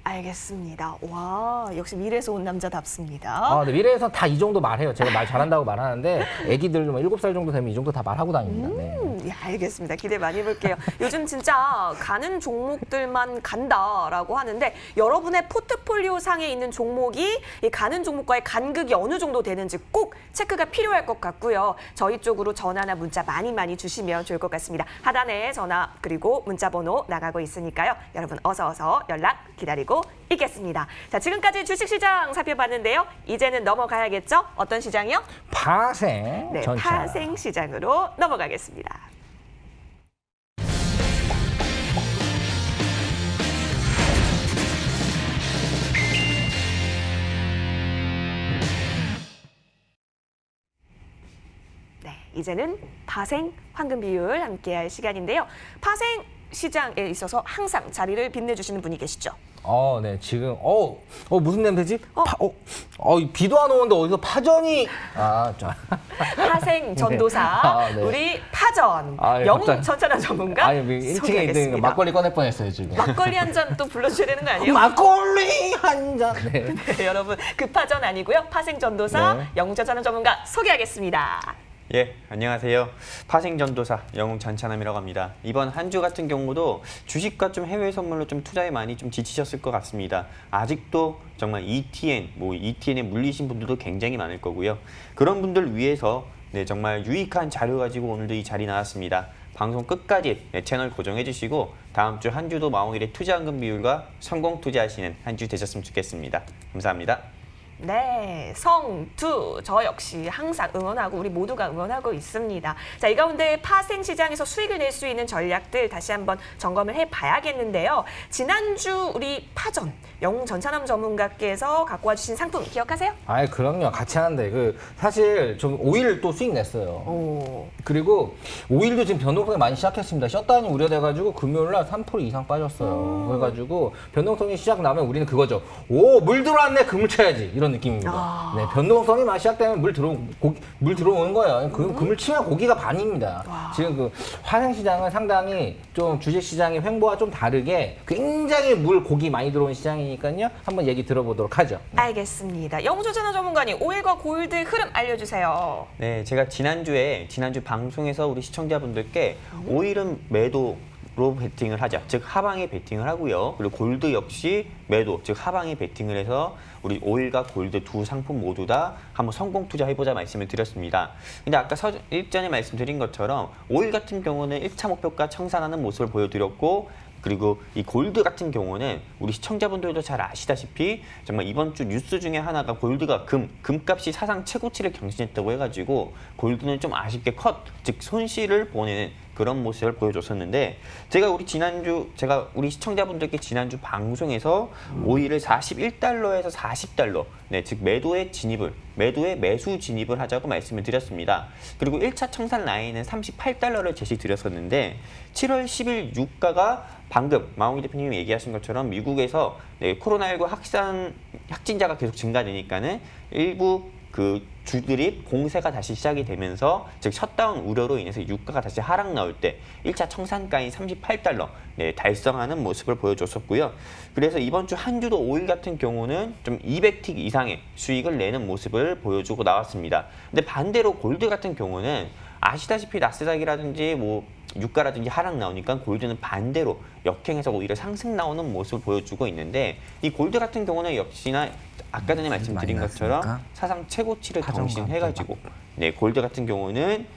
알겠습니다. 와, 역시 미래에서 온 남자답습니다. 아, 네, 미래에서 다 이 정도 말해요. 제가 말 잘한다고 말하는데 애기들 7살 정도 되면 이 정도 다 말하고 다닙니다. 네. 예, 알겠습니다. 기대 많이 해볼게요. 요즘 진짜 가는 종목들만 간다라고 하는데 여러분의 포트폴리오 상에 있는 종목이 이 가는 종목과의 간극이 어느 정도 되는지 꼭 체크가 필요할 것 같고요. 저희 쪽으로 전화나 문자 많이 주시면 좋을 것 같습니다. 하단에 전화 그리고 문자 번호 나가고 있으니까요. 여러분 어서 연락 기다리고 있겠습니다. 자, 지금까지 주식시장 살펴봤는데요. 이제는 넘어가야겠죠? 어떤 시장이요? 파생 네, 전차. 파생 시장으로 넘어가겠습니다. 네, 이제는 파생 황금 비율 함께할 시간인데요. 파생 시장에 있어서 항상 자리를 빛내주시는 분이 계시죠. 네, 지금 무슨 냄새지? 비도 안 오는데 어디서 파전이 파생 전도사 네. 우리 파전 예, 영웅 갑자기. 전차나 전문가 아니, 1층에 있는 소개하겠습니다. 막걸리 꺼낼 뻔했어요, 지금. 막걸리 한 잔 또 불러주셔야 되는 거 아니에요? 막걸리 한 잔. 네. 네, 여러분 그 파전 아니고요. 파생 전도사 네. 영웅 전차나 전문가 소개하겠습니다. 예, 안녕하세요. 파생전도사 영웅 전찬함이라고 합니다. 이번 한 주 같은 경우도 주식과 좀 해외 선물로 좀 투자에 많이 좀 지치셨을 것 같습니다. 아직도 정말 ETN에 물리신 분들도 굉장히 많을 거고요. 그런 분들 위해서 정말 유익한 자료 가지고 오늘도 이 자리 나왔습니다. 방송 끝까지 채널 고정해 주시고 다음 주 한 주도 마홍일의 투자한금 비율과 성공 투자하시는 한 주 되셨으면 좋겠습니다. 감사합니다. 네, 성투 저 역시 항상 응원하고 우리 모두가 응원하고 있습니다. 자, 이 가운데 파생 시장에서 수익을 낼 수 있는 전략들 다시 한번 점검을 해봐야겠는데요. 지난주 우리 파전 영웅 전차남 전문가께서 갖고 와주신 상품 기억하세요? 그럼요. 같이 하는데 사실 좀 오일 또 수익 냈어요. 오, 그리고 오일도 지금 변동성이 많이 시작했습니다. 셧다운이 우려돼가지고 금요일날 3% 이상 빠졌어요. 그래가지고 변동성이 시작 나면 우리는 그거죠. 물 들어왔네, 금을 쳐야지. 이런 느낌입니다. 네, 변동성이 막 시작되면 물 들어오는 거예요. 금을 치면 고기가 반입니다. 지금 그 화생 시장은 상당히 좀 주식 시장의 횡보와 좀 다르게 굉장히 고기 많이 들어온 시장이니까요. 한번 얘기 들어보도록 하죠. 알겠습니다. 영웅 전차남 전문가님 오일과 골드 흐름 알려주세요. 네, 제가 지난주 방송에서 우리 시청자분들께 오일은 매도로 베팅을 하자, 즉 하방에 베팅을 하고요. 그리고 골드 역시 매도, 즉 하방에 베팅을 해서 우리 오일과 골드 두 상품 모두 다 한번 성공 투자해보자 말씀을 드렸습니다. 근데 아까 일전에 말씀드린 것처럼 오일 같은 경우는 1차 목표가 청산하는 모습을 보여드렸고, 그리고 이 골드 같은 경우는 우리 시청자분들도 잘 아시다시피 정말 이번 주 뉴스 중에 하나가 골드가 금값이 사상 최고치를 경신했다고 해가지고 골드는 좀 아쉽게 즉 손실을 보내는 그런 모습을 보여줬었는데, 제가 우리 시청자분들께 지난주 방송에서 오일을 41달러에서 40달러, 즉 매도의 매수 진입을 하자고 말씀을 드렸습니다. 그리고 1차 청산 라인은 38달러를 제시 드렸었는데 7월 10일 유가가 방금 마홍희 대표님이 얘기하신 것처럼 미국에서 코로나19 확진자가 계속 증가되니까는 일부 그 주들이 공세가 다시 시작이 되면서, 즉 셧다운 우려로 인해서 유가가 다시 하락 나올 때 1차 청산가인 38달러 달성하는 모습을 보여줬었고요. 그래서 이번 주 한 주도 오일 같은 경우는 좀 200틱 이상의 수익을 내는 모습을 보여주고 나왔습니다. 근데 반대로 골드 같은 경우는 아시다시피 나스닥이라든지 유가라든지 하락 나오니까 골드는 반대로 역행해서 오히려 상승 나오는 모습을 보여주고 있는데, 이 골드 같은 경우는 역시나 아까 전에 말씀드린 것처럼 사상 최고치를 경신해가지고 골드 같은 경우는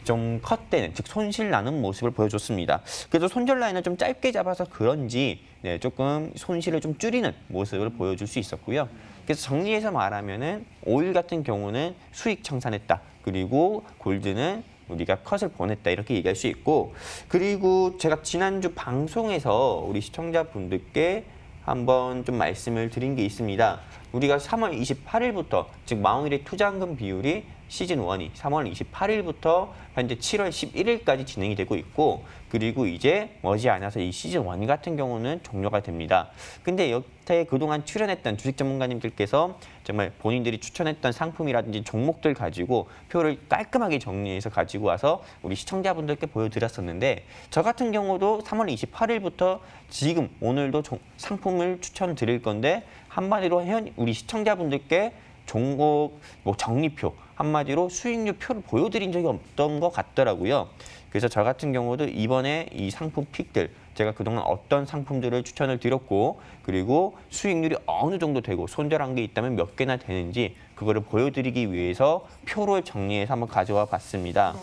좀 컷되는, 즉 손실 나는 모습을 보여줬습니다. 그래서 손절 라인을 좀 짧게 잡아서 그런지 조금 손실을 좀 줄이는 모습을 보여줄 수 있었고요. 그래서 정리해서 말하면은 오일 같은 경우는 수익 청산했다. 그리고 골드는 우리가 컷을 보냈다, 이렇게 얘기할 수 있고, 그리고 제가 지난주 방송에서 우리 시청자분들께 한번 좀 말씀을 드린 게 있습니다. 우리가 3월 28일부터 즉 마홍일의 투자한금 비율이 시즌 1이 3월 28일부터 현재 7월 11일까지 진행이 되고 있고 그리고 이제 머지않아서 이 시즌 1 같은 경우는 종료가 됩니다. 근데 여태 그동안 출연했던 주식 전문가님들께서 정말 본인들이 추천했던 상품이라든지 종목들 가지고 표를 깔끔하게 정리해서 가지고 와서 우리 시청자분들께 보여드렸었는데 저 같은 경우도 3월 28일부터 지금 오늘도 상품을 추천드릴 건데 한마디로 우리 시청자분들께 종목 정리표 한마디로 수익률 표를 보여드린 적이 없던 것 같더라고요. 그래서 저 같은 경우도 이번에 이 상품 픽들 제가 그동안 어떤 상품들을 추천을 드렸고 그리고 수익률이 어느 정도 되고 손절한 게 있다면 몇 개나 되는지 그거를 보여드리기 위해서 표를 정리해서 한번 가져와 봤습니다.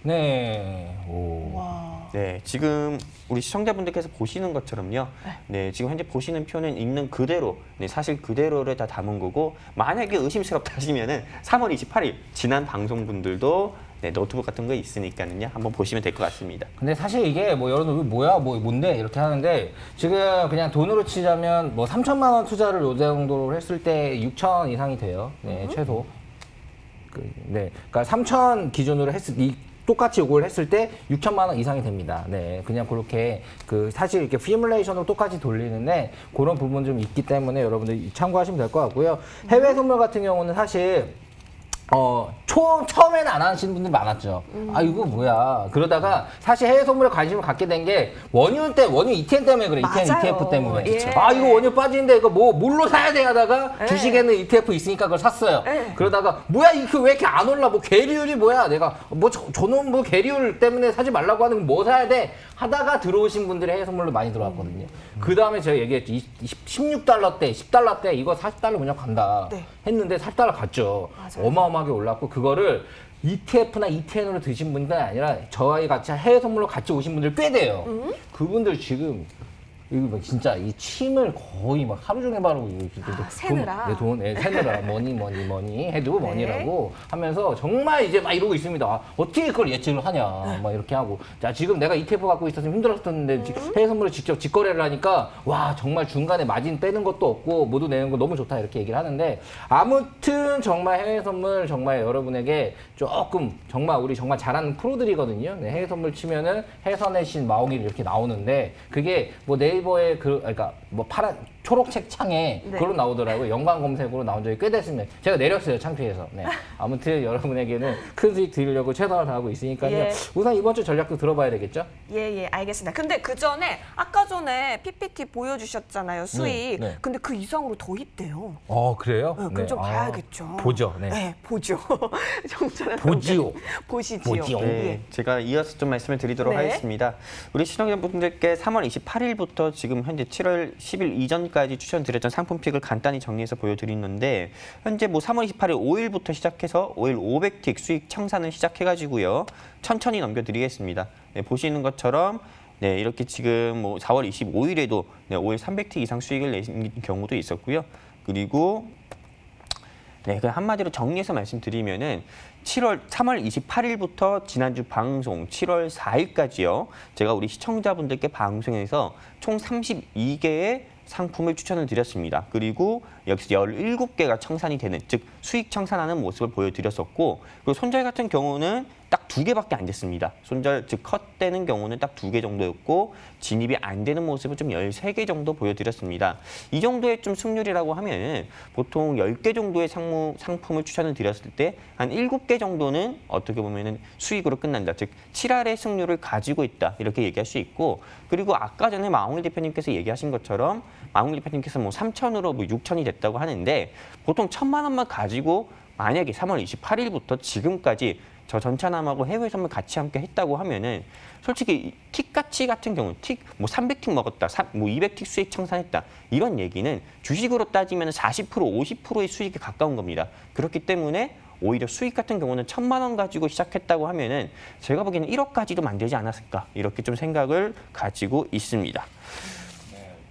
네. 오. 네, 지금 우리 시청자분들께서 보시는 것처럼요. 네, 지금 현재 보시는 표는 있는 그대로, 네, 사실 그대로를 다 담은 거고 만약에 의심스럽다 하시면은 3월 28일 지난 방송분들도 네, 노트북 같은 거 있으니까는요. 한번 보시면 될 것 같습니다. 근데 사실 이게 뭐 여러분 뭐야 뭐 뭔데 이렇게 하는데 지금 그냥 돈으로 치자면 뭐 3천만 원 투자를 요 정도로 했을 때 6천 이상이 돼요. 네, 최소. 네, 그러니까 3천 기준으로 똑같이 이걸 했을 때 6천만 원 이상이 됩니다. 네, 그냥 그렇게 사실 이렇게 시뮬레이션으로 똑같이 돌리는데 그런 부분 좀 있기 때문에 여러분들 참고하시면 될 것 같고요. 해외 선물 같은 경우는 사실 처음에는 안 하시는 분들이 많았죠. 아, 이거 뭐야. 그러다가 사실 해외 선물에 관심을 갖게 된 게 원유 ETN 때문에 그래. ETN, 맞아요. ETF 때문에. 예. 아, 이거 원유 빠지는데 이거 뭘로 사야 돼 하다가 예. 주식에는 ETF 있으니까 그걸 샀어요. 예. 그러다가 뭐야, 이거 왜 이렇게 안 올라? 뭐 계리율이 뭐야? 내가 저는 뭐 계리율 때문에 사지 말라고 하는 거 뭐 사야 돼? 하다가 들어오신 분들이 해외 선물로 많이 들어왔거든요. 그 다음에 제가 얘기했죠. 16달러 때, 10달러 때 이거 40달러 그냥 간다. 네. 했는데 40달러 갔죠. 맞아요. 어마어마하게 올랐고 그거를 ETF나 ETN으로 드신 분들이 아니라 저희 같이 해외 선물로 같이 오신 분들 꽤 돼요. 그분들 지금 이거 뭐 진짜 이 침을 거의 막 하루 종일 바르고 새느라. 새느라 머니 해도 네. 머니라고 하면서 정말 이제 막 이러고 있습니다. 아, 어떻게 그걸 예측을 하냐 막 이렇게 하고 자 지금 내가 ETF 갖고 있었으면 힘들었었는데 해외 선물을 직접 직거래를 하니까 와 정말 중간에 마진 빼는 것도 없고 모두 내는 거 너무 좋다 이렇게 얘기를 하는데 아무튼 정말 해외 선물 정말 여러분에게 조금 정말 우리 정말 잘하는 프로들이거든요. 네, 해외 선물 치면은 해선의 신 마오길 이렇게 나오는데 그게 뭐 네이버에 그러니까 뭐 파란 초록색 창에 네. 그걸로 나오더라고요. 연관 검색으로 나온 적이 꽤 됐습니다. 제가 내렸어요, 창피해서. 네. 아무튼 여러분에게는 큰 수익 드리려고 최선을 다하고 있으니까요. 예. 우선 이번 주 전략도 들어봐야 되겠죠? 예, 알겠습니다. 근데 그 전에 아까 전에 PPT 보여주셨잖아요, 수익. 네. 근데 그 이상으로 더 있대요. 그래요? 그럼 좀 봐야겠죠. 보죠. 네. 네, 보죠. 정찬환 보지요. 선배님, 보시지요. 보지요. 예. 제가 이어서 좀 말씀을 드리도록 네. 하겠습니다. 우리 시청자분들께 3월 28일부터 지금 현재 7월 10일 이전까지 추천드렸던 상품픽을 간단히 정리해서 보여드리는데 현재 뭐 3월 28일 5일부터 시작해서 5일 500틱 수익 청산을 시작해가지고요. 천천히 넘겨드리겠습니다. 네, 보시는 것처럼 네, 이렇게 지금 뭐 4월 25일에도 네, 5일 300틱 이상 수익을 내신 경우도 있었고요. 그리고 네, 그 한마디로 정리해서 말씀드리면은 3월 28일부터 지난주 방송 7월 4일까지요. 제가 우리 시청자분들께 방송에서 총 32개의 상품을 추천을 드렸습니다. 그리고 여기서 17개가 청산이 되는, 즉 수익 청산하는 모습을 보여드렸었고 그리고 손절 같은 경우는 딱 2개밖에 안 됐습니다. 손절, 즉 컷되는 경우는 딱 2개 정도였고 진입이 안 되는 모습을 좀 13개 정도 보여드렸습니다. 이 정도의 좀 승률이라고 하면 보통 10개 정도의 상품을 추천을 드렸을 때 한 7개 정도는 어떻게 보면은 수익으로 끝난다. 즉 7할의 승률을 가지고 있다. 이렇게 얘기할 수 있고 그리고 아까 전에 마홍일 대표님께서 얘기하신 것처럼 마홍일 대표님께서 뭐 3천으로 뭐 6천이 됐다고 하는데 보통 1,000만 원만 가지고 만약에 3월 28일부터 지금까지 저 전차남하고 해외 선물 같이 함께 했다고 하면은 솔직히 틱 가치 같은 경우 틱 뭐 300틱 먹었다, 뭐 200틱 수익 청산했다 이런 얘기는 주식으로 따지면 40%, 50%의 수익에 가까운 겁니다. 그렇기 때문에 오히려 수익 같은 경우는 1,000만 원 가지고 시작했다고 하면은 제가 보기에는 1억까지도 만들지 않았을까 이렇게 좀 생각을 가지고 있습니다.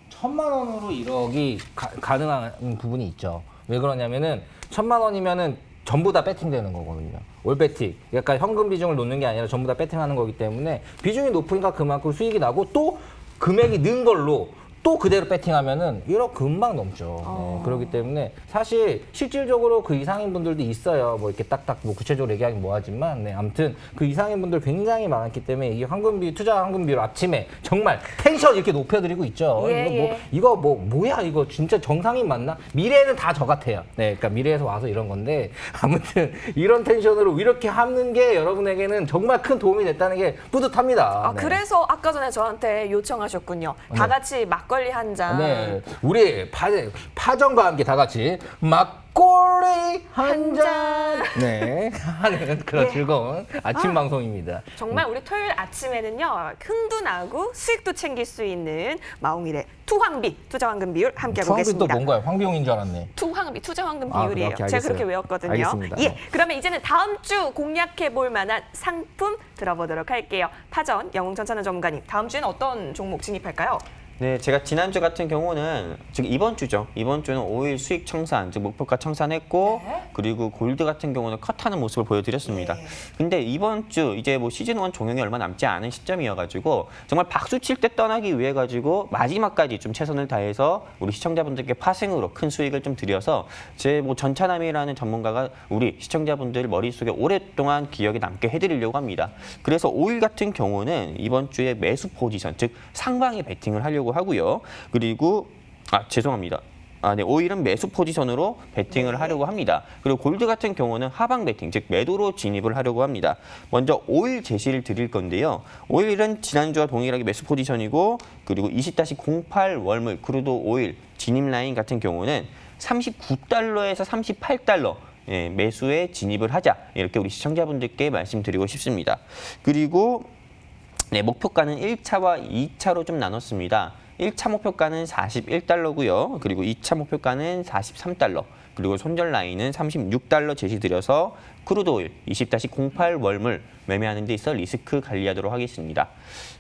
1,000만 원으로 1억이 가능한 부분이 있죠. 왜 그러냐면은 1,000만 원이면은 전부 다 배팅되는 거거든요. 올 배팅. 그러니까 현금 비중을 놓는 게 아니라 전부 다 배팅하는 거기 때문에 비중이 높으니까 그만큼 수익이 나고 또 금액이 는 걸로 또 그대로 배팅하면은 1억 금방 넘죠. 네, 그렇기 때문에 사실 실질적으로 그 이상인 분들도 있어요. 뭐 이렇게 딱딱 뭐 구체적으로 얘기하긴 뭐하지만, 네, 아무튼 그 이상인 분들 굉장히 많았기 때문에 이 투자 황금비율 아침에 정말 텐션 이렇게 높여드리고 있죠. 예, 이거 뭐야 이거 진짜 정상인 맞나? 미래에는 다 저 같아요. 네, 그러니까 미래에서 와서 이런 건데 아무튼 이런 텐션으로 이렇게 하는 게 여러분에게는 정말 큰 도움이 됐다는 게 뿌듯합니다. 네. 그래서 아까 전에 저한테 요청하셨군요. 다 같이 막걸리 한 잔. 네, 우리 파전과 함께 다 같이 막걸리 한 잔. 네, 하는 그런 예. 즐거운 아침 방송입니다. 정말 우리 토요일 아침에는요, 흥도 나고 수익도 챙길 수 있는 마홍일의 투황비, 투자황금 비율 함께 투항비 또 보겠습니다. 뭔가요? 황비용인 줄 알았네. 투황비, 투자황금 아, 비율이에요. 그렇게 제가 알겠어요. 그렇게 외웠거든요. 알겠습니다. 예, 네. 그러면 이제는 다음 주 공략해 볼 만한 상품 들어보도록 할게요. 파전 영웅전찬원 전문가님, 다음 주에는 어떤 종목 진입할까요? 네, 제가 지난주 같은 경우는 즉 이번 주죠. 이번 주는 오일 수익 청산, 즉 목표가 청산했고 그리고 골드 같은 경우는 컷하는 모습을 보여드렸습니다. 근데 이번 주 이제 뭐 시즌 1 종영이 얼마 남지 않은 시점이어가지고 정말 박수 칠 때 떠나기 위해 가지고 마지막까지 좀 최선을 다해서 우리 시청자분들께 파생으로 큰 수익을 좀 드려서 제 뭐 전차남이라는 전문가가 우리 시청자분들 머릿속에 오랫동안 기억에 남게 해드리려고 합니다. 그래서 오일 같은 경우는 이번 주에 매수 포지션, 즉 상방에 베팅을 하려고 하고요. 그리고 죄송합니다. 네, 오일은 매수 포지션으로 베팅을 하려고 합니다. 그리고 골드 같은 경우는 하방 베팅, 즉 매도로 진입을 하려고 합니다. 먼저 오일 제시를 드릴 건데요. 오일은 지난주와 동일하게 매수 포지션이고 그리고 20-08 월물 크루드 오일 진입 라인 같은 경우는 39달러에서 38달러 예, 매수에 진입을 하자. 이렇게 우리 시청자분들께 말씀드리고 싶습니다. 그리고 네, 목표가는 1차와 2차로 좀 나눴습니다. 1차 목표가는 41달러고요. 그리고 2차 목표가는 43달러. 그리고 손절 라인은 36달러 제시드려서 크루드 오일 20-08 월물 매매하는 데 있어 리스크 관리하도록 하겠습니다.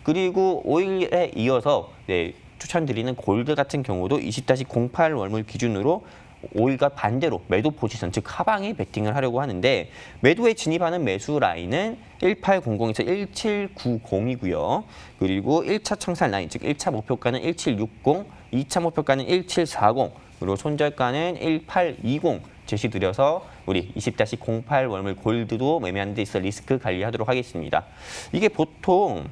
그리고 오일에 이어서 네, 추천드리는 골드 같은 경우도 20-08 월물 기준으로 오일과 반대로 매도 포지션, 즉 하방에 베팅을 하려고 하는데 매도에 진입하는 매수 라인은 1800에서 1790이고요. 그리고 1차 청산 라인, 즉 1차 목표가는 1760, 2차 목표가는 1740, 그리고 손절가는 1820 제시드려서 우리 20-08 월물 골드도 매매하는 데 있어 리스크 관리하도록 하겠습니다. 이게 보통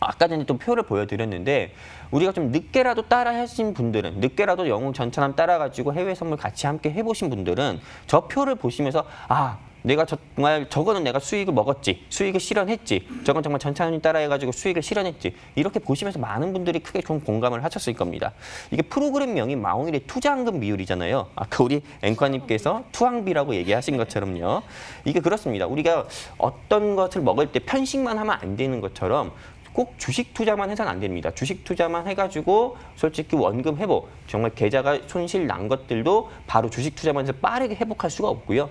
아까 전에 또 표를 보여드렸는데 우리가 좀 늦게라도 따라 하신 분들은 늦게라도 영웅 전차남 따라가지고 해외 선물 같이 함께 해보신 분들은 저 표를 보시면서 내가 정말 저거는 내가 수익을 먹었지, 수익을 실현했지, 저건 정말 전차남이 따라해가지고 수익을 실현했지 이렇게 보시면서 많은 분들이 크게 좀 공감을 하셨을 겁니다. 이게 프로그램명이 마홍일의 투자황금 비율이잖아요. 아까 우리 앵커님께서 투항비라고 얘기하신 것처럼요. 이게 그렇습니다. 우리가 어떤 것을 먹을 때 편식만 하면 안 되는 것처럼 꼭 주식 투자만 해서는 안 됩니다. 주식 투자만 해가지고 솔직히 원금 회복, 정말 계좌가 손실 난 것들도 바로 주식 투자만 해서 빠르게 회복할 수가 없고요.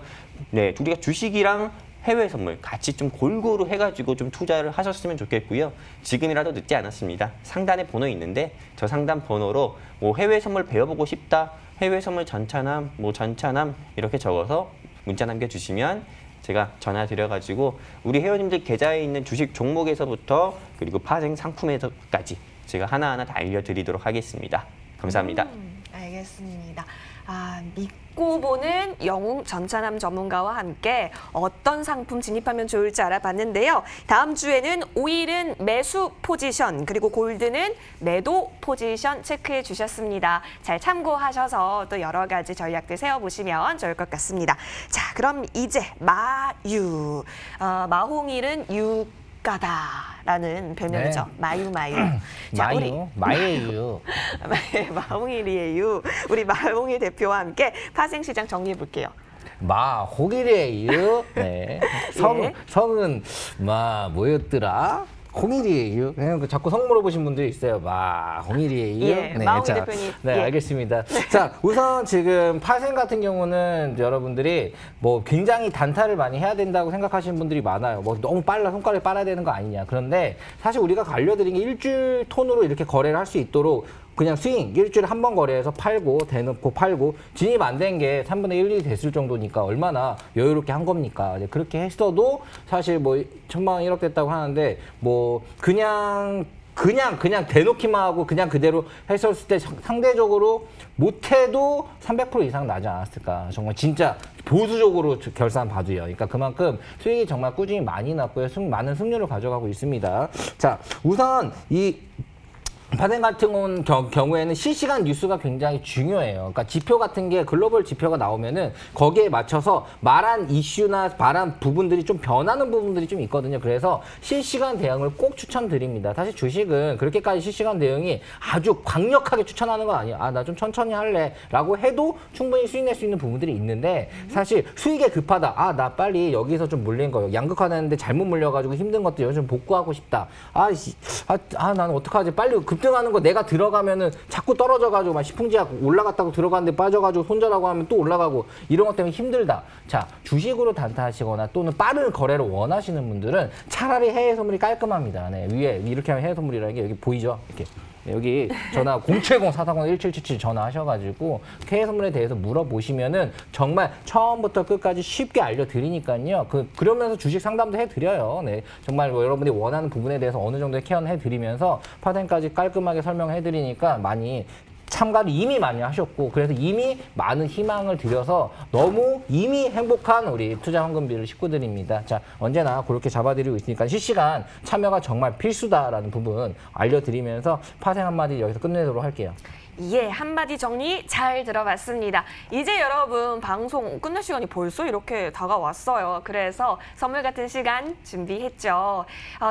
네, 우리가 주식이랑 해외 선물 같이 좀 골고루 해가지고 좀 투자를 하셨으면 좋겠고요. 지금이라도 늦지 않았습니다. 상단에 번호 있는데 저 상단 번호로 뭐 해외 선물 배워보고 싶다, 해외 선물 전차남, 뭐 전차남 이렇게 적어서 문자 남겨주시면 제가 전화 드려가지고 우리 회원님들 계좌에 있는 주식 종목에서부터 그리고 파생 상품에서까지 제가 하나하나 다 알려드리도록 하겠습니다. 감사합니다. 알겠습니다. 믿고 보는 영웅 전차남 전문가와 함께 어떤 상품 진입하면 좋을지 알아봤는데요. 다음 주에는 오일은 매수 포지션 그리고 골드는 매도 포지션 체크해 주셨습니다. 잘 참고하셔서 또 여러 가지 전략들 세워보시면 좋을 것 같습니다. 자, 그럼 이제 마유, 마홍일은 유가다라는 별명이죠. 네. 마유마유. 자, 우리 마예유. 마홍일이에요. 우리 마홍일 대표와 함께 파생시장 정리해 볼게요. 마홍일이에요. 네. 성은 뭐였더라? 홍일이에요. 그냥 자꾸 성 물어보신 분들이 있어요. 홍일이에요. 예, 마홍일 대표님. 네, 예. 알겠습니다. 자, 우선 지금 파생 같은 경우는 여러분들이 뭐 굉장히 단타를 많이 해야 된다고 생각하시는 분들이 많아요. 뭐 너무 손가락에 빨아야 되는 거 아니냐. 그런데 사실 우리가 알려드린 게 일주일 톤으로 이렇게 거래를 할 수 있도록 그냥 스윙 일주일에 한 번 거래해서 팔고 대놓고 팔고 진입 안 된 게 3분의 1, 2 됐을 정도니까 얼마나 여유롭게 한 겁니까? 이제 그렇게 했어도 사실 뭐 1000만 원 1억 됐다고 하는데 뭐 그냥 그냥 대놓기만 하고 그냥 그대로 했었을 때 상대적으로 못해도 300% 이상 나지 않았을까. 정말 진짜 보수적으로 결산 봐도요. 그러니까 그만큼 수익이 정말 꾸준히 많이 났고요. 많은 승률을 가져가고 있습니다. 자, 우선 이 파생 같은 경우에는 실시간 뉴스가 굉장히 중요해요. 그러니까 지표 같은 게 글로벌 지표가 나오면은 거기에 맞춰서 말한 이슈나 말한 부분들이 좀 변하는 부분들이 좀 있거든요. 그래서 실시간 대응을 꼭 추천드립니다. 사실 주식은 그렇게까지 실시간 대응이 아주 강력하게 추천하는 건 아니에요. 아, 나 좀 천천히 할래 라고 해도 충분히 수익 낼 수 있는 부분들이 있는데 사실 수익에 급하다. 아, 나 빨리 여기서 좀 물린 거 양극화되는데 잘못 물려가지고 힘든 것도 요즘 복구하고 싶다. 나는 어떡하지? 빨리 급등하는 거 내가 들어가면은 자꾸 떨어져가지고 막 시풍지약 올라갔다고 들어갔는데 빠져가지고 손절하고 하면 또 올라가고 이런 것 때문에 힘들다. 자, 주식으로 단타하시거나 또는 빠른 거래를 원하시는 분들은 차라리 해외 선물이 깔끔합니다. 네, 위에 이렇게 하면 해외 선물이라는 게 여기 보이죠? 이렇게. 여기 전화 070-440-1777 전화하셔가지고 해외 선물에 대해서 물어보시면은 정말 처음부터 끝까지 쉽게 알려드리니까요. 그러면서 주식 상담도 해드려요. 네, 정말 뭐 여러분이 원하는 부분에 대해서 어느 정도의 케어는 해드리면서 파생까지 깔끔하게 설명해드리니까 많이 참가를 이미 많이 하셨고 그래서 이미 많은 희망을 드려서 너무 이미 행복한 우리 투자 황금비율 식구들입니다. 자, 언제나 그렇게 잡아드리고 있으니까 실시간 참여가 정말 필수다라는 부분 알려드리면서 파생 한마디 여기서 끝내도록 할게요. 예, 한마디 정리 잘 들어봤습니다. 이제 여러분 방송 끝날 시간이 벌써 이렇게 다가왔어요. 그래서 선물 같은 시간 준비했죠.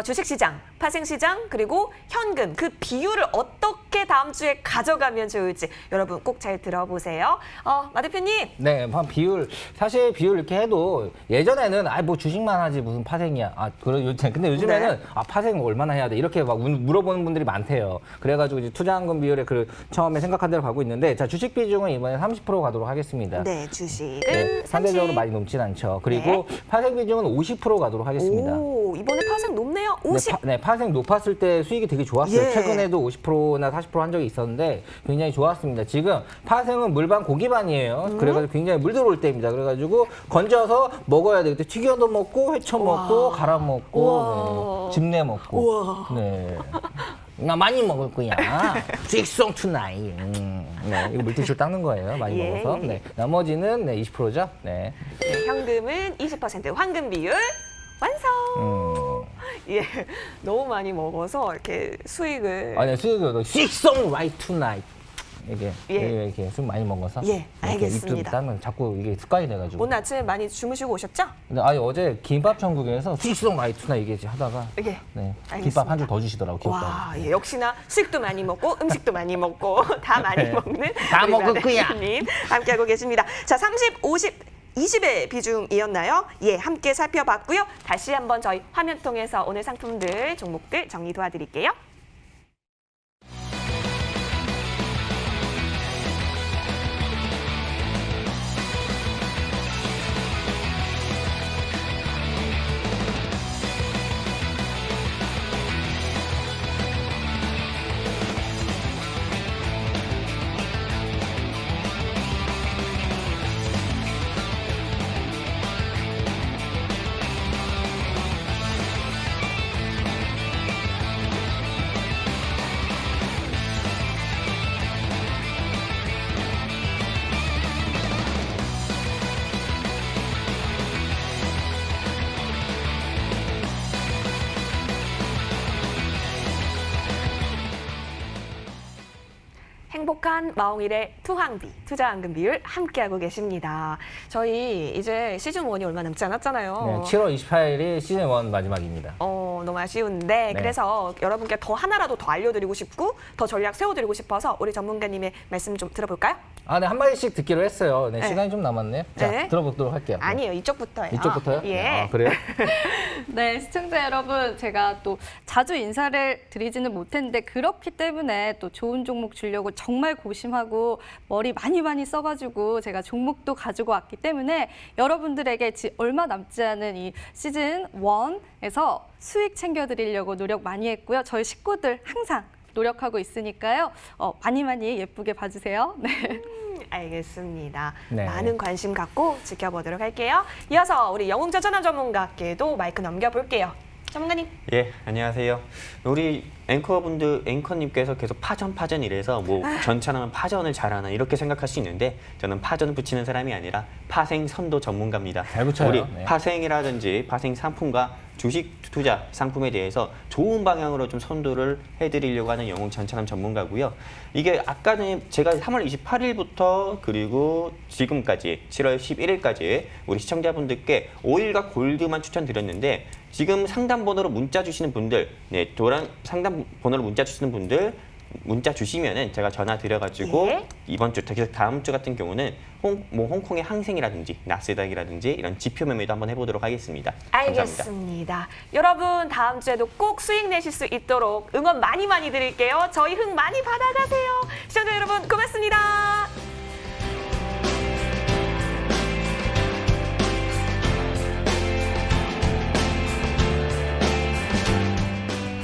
주식시장, 파생시장, 그리고 현금 그 비율을 어떻게 다음 주에 가져가면 좋을지 여러분 꼭 잘 들어보세요. 마 대표님. 네, 비율 사실 비율 이렇게 해도 예전에는 뭐 주식만 하지 무슨 파생이야. 근데 요즘에는 네. 파생 얼마나 해야 돼 이렇게 막 물어보는 분들이 많대요. 그래가지고 이제 투자한금 비율에 처음에 생각한 대로 가고 있는데 자, 주식 비중은 이번에 30% 가도록 하겠습니다. 네, 주식은 네, 상대적으로 많이 높진 않죠. 그리고 네. 파생 비중은 50% 가도록 하겠습니다. 오, 이번에 파생 높네요. 50. 네, 파생 높았을 때 수익이 되게 좋았어요. 예. 최근에도 50%나 40% 한 적이 있었는데 굉장히 좋았습니다. 지금 파생은 물반 고기반이에요. 그래가지고 굉장히 물 들어올 때입니다. 그래가지고 건져서 먹어야 되겠다. 튀겨도 먹고 회쳐 먹고 갈아 먹고 네, 즙내 먹고. 네. 나 많이 먹을 거야. 수익성 투나잇. 네, 이거 물티슈 닦는 거예요. 많이 예. 먹어서. 네, 나머지는 20%죠. 네. 네, 현금은 20%, 황금 비율 완성. 예, 너무 많이 먹어서 이렇게 수익을. 아니, 수익성 라이트 투나잇. 이게 예. 이렇게 술 많이 먹어서 예, 알겠습니다. 입좀 닦는 자꾸 이게 습관이 돼가지고. 오늘 아침에 많이 주무시고 오셨죠? 근데 어제 김밥 천국에서 수익성 라이트나 이게 하다가 예, 네, 알겠습니다. 김밥 한 줄 더 주시더라고. 귀엽다고. 와, 예, 역시나 수익도 많이 먹고 음식도 많이 먹고 다 많이 네. 먹는 다 우리 먹을 거야. 마대표님 함께하고 계십니다. 자, 30, 50, 20의 비중이었나요? 예, 함께 살펴봤고요. 다시 한번 저희 화면 통해서 오늘 상품들, 종목들 정리 도와드릴게요. 행복한 마홍일의 투황비, 투자한금 비율 함께하고 계십니다. 저희 이제 시즌1이 얼마 남지 않았잖아요. 네, 7월 28일이 시즌 1 마지막입니다. 너무 아쉬운데 네. 그래서 여러분께 더 하나라도 더 알려드리고 싶고 더 전략 세워드리고 싶어서 우리 전문가님의 말씀 좀 들어볼까요? 네, 한 마디씩 듣기로 했어요. 네, 네. 시간이 좀 남았네요. 자, 네. 들어보도록 할게요. 아니에요, 이쪽부터예요. 이쪽부터요? 예. 네, 그래요? 네, 시청자 여러분, 제가 또 자주 인사를 드리지는 못했는데 그렇기 때문에 또 좋은 종목 주려고 정말 고심하고 머리 많이 써가지고 제가 종목도 가지고 왔기 때문에 여러분들에게 얼마 남지 않은 이 시즌 1에서 수익 챙겨드리려고 노력 많이 했고요. 저희 식구들 항상 노력하고 있으니까요. 많이 예쁘게 봐주세요. 네. 알겠습니다. 네. 많은 관심 갖고 지켜보도록 할게요. 이어서 우리 영웅전전환 전문가께도 마이크 넘겨볼게요. 전문가님. 예, 안녕하세요. 우리 앵커님께서 계속 파전 이래서 뭐 전처럼 파전을 잘하나 이렇게 생각할 수 있는데 저는 파전을 붙이는 사람이 아니라 파생 선도 전문가입니다. 잘 붙여요. 우리 네. 파생이라든지 파생 상품과 주식 투자 상품에 대해서 좋은 방향으로 좀 선도를 해드리려고 하는 영웅 전차남 전문가고요. 이게 아까는 제가 3월 28일부터 그리고 지금까지 7월 11일까지 우리 시청자분들께 오일과 골드만 추천드렸는데 지금 상담 번호로 문자 주시는 분들, 네, 상담 번호로 문자 주시는 분들 문자 주시면은 제가 전화 드려가지고 예. 이번 주, 특히 다음 주 같은 경우는 홍콩의 항생이라든지 나스닥이라든지 이런 지표 매매도 한번 해보도록 하겠습니다. 감사합니다. 알겠습니다. 여러분 다음 주에도 꼭 수익 내실 수 있도록 응원 많이 드릴게요. 저희 흥 많이 받아가세요. 시청자 여러분 고맙습니다.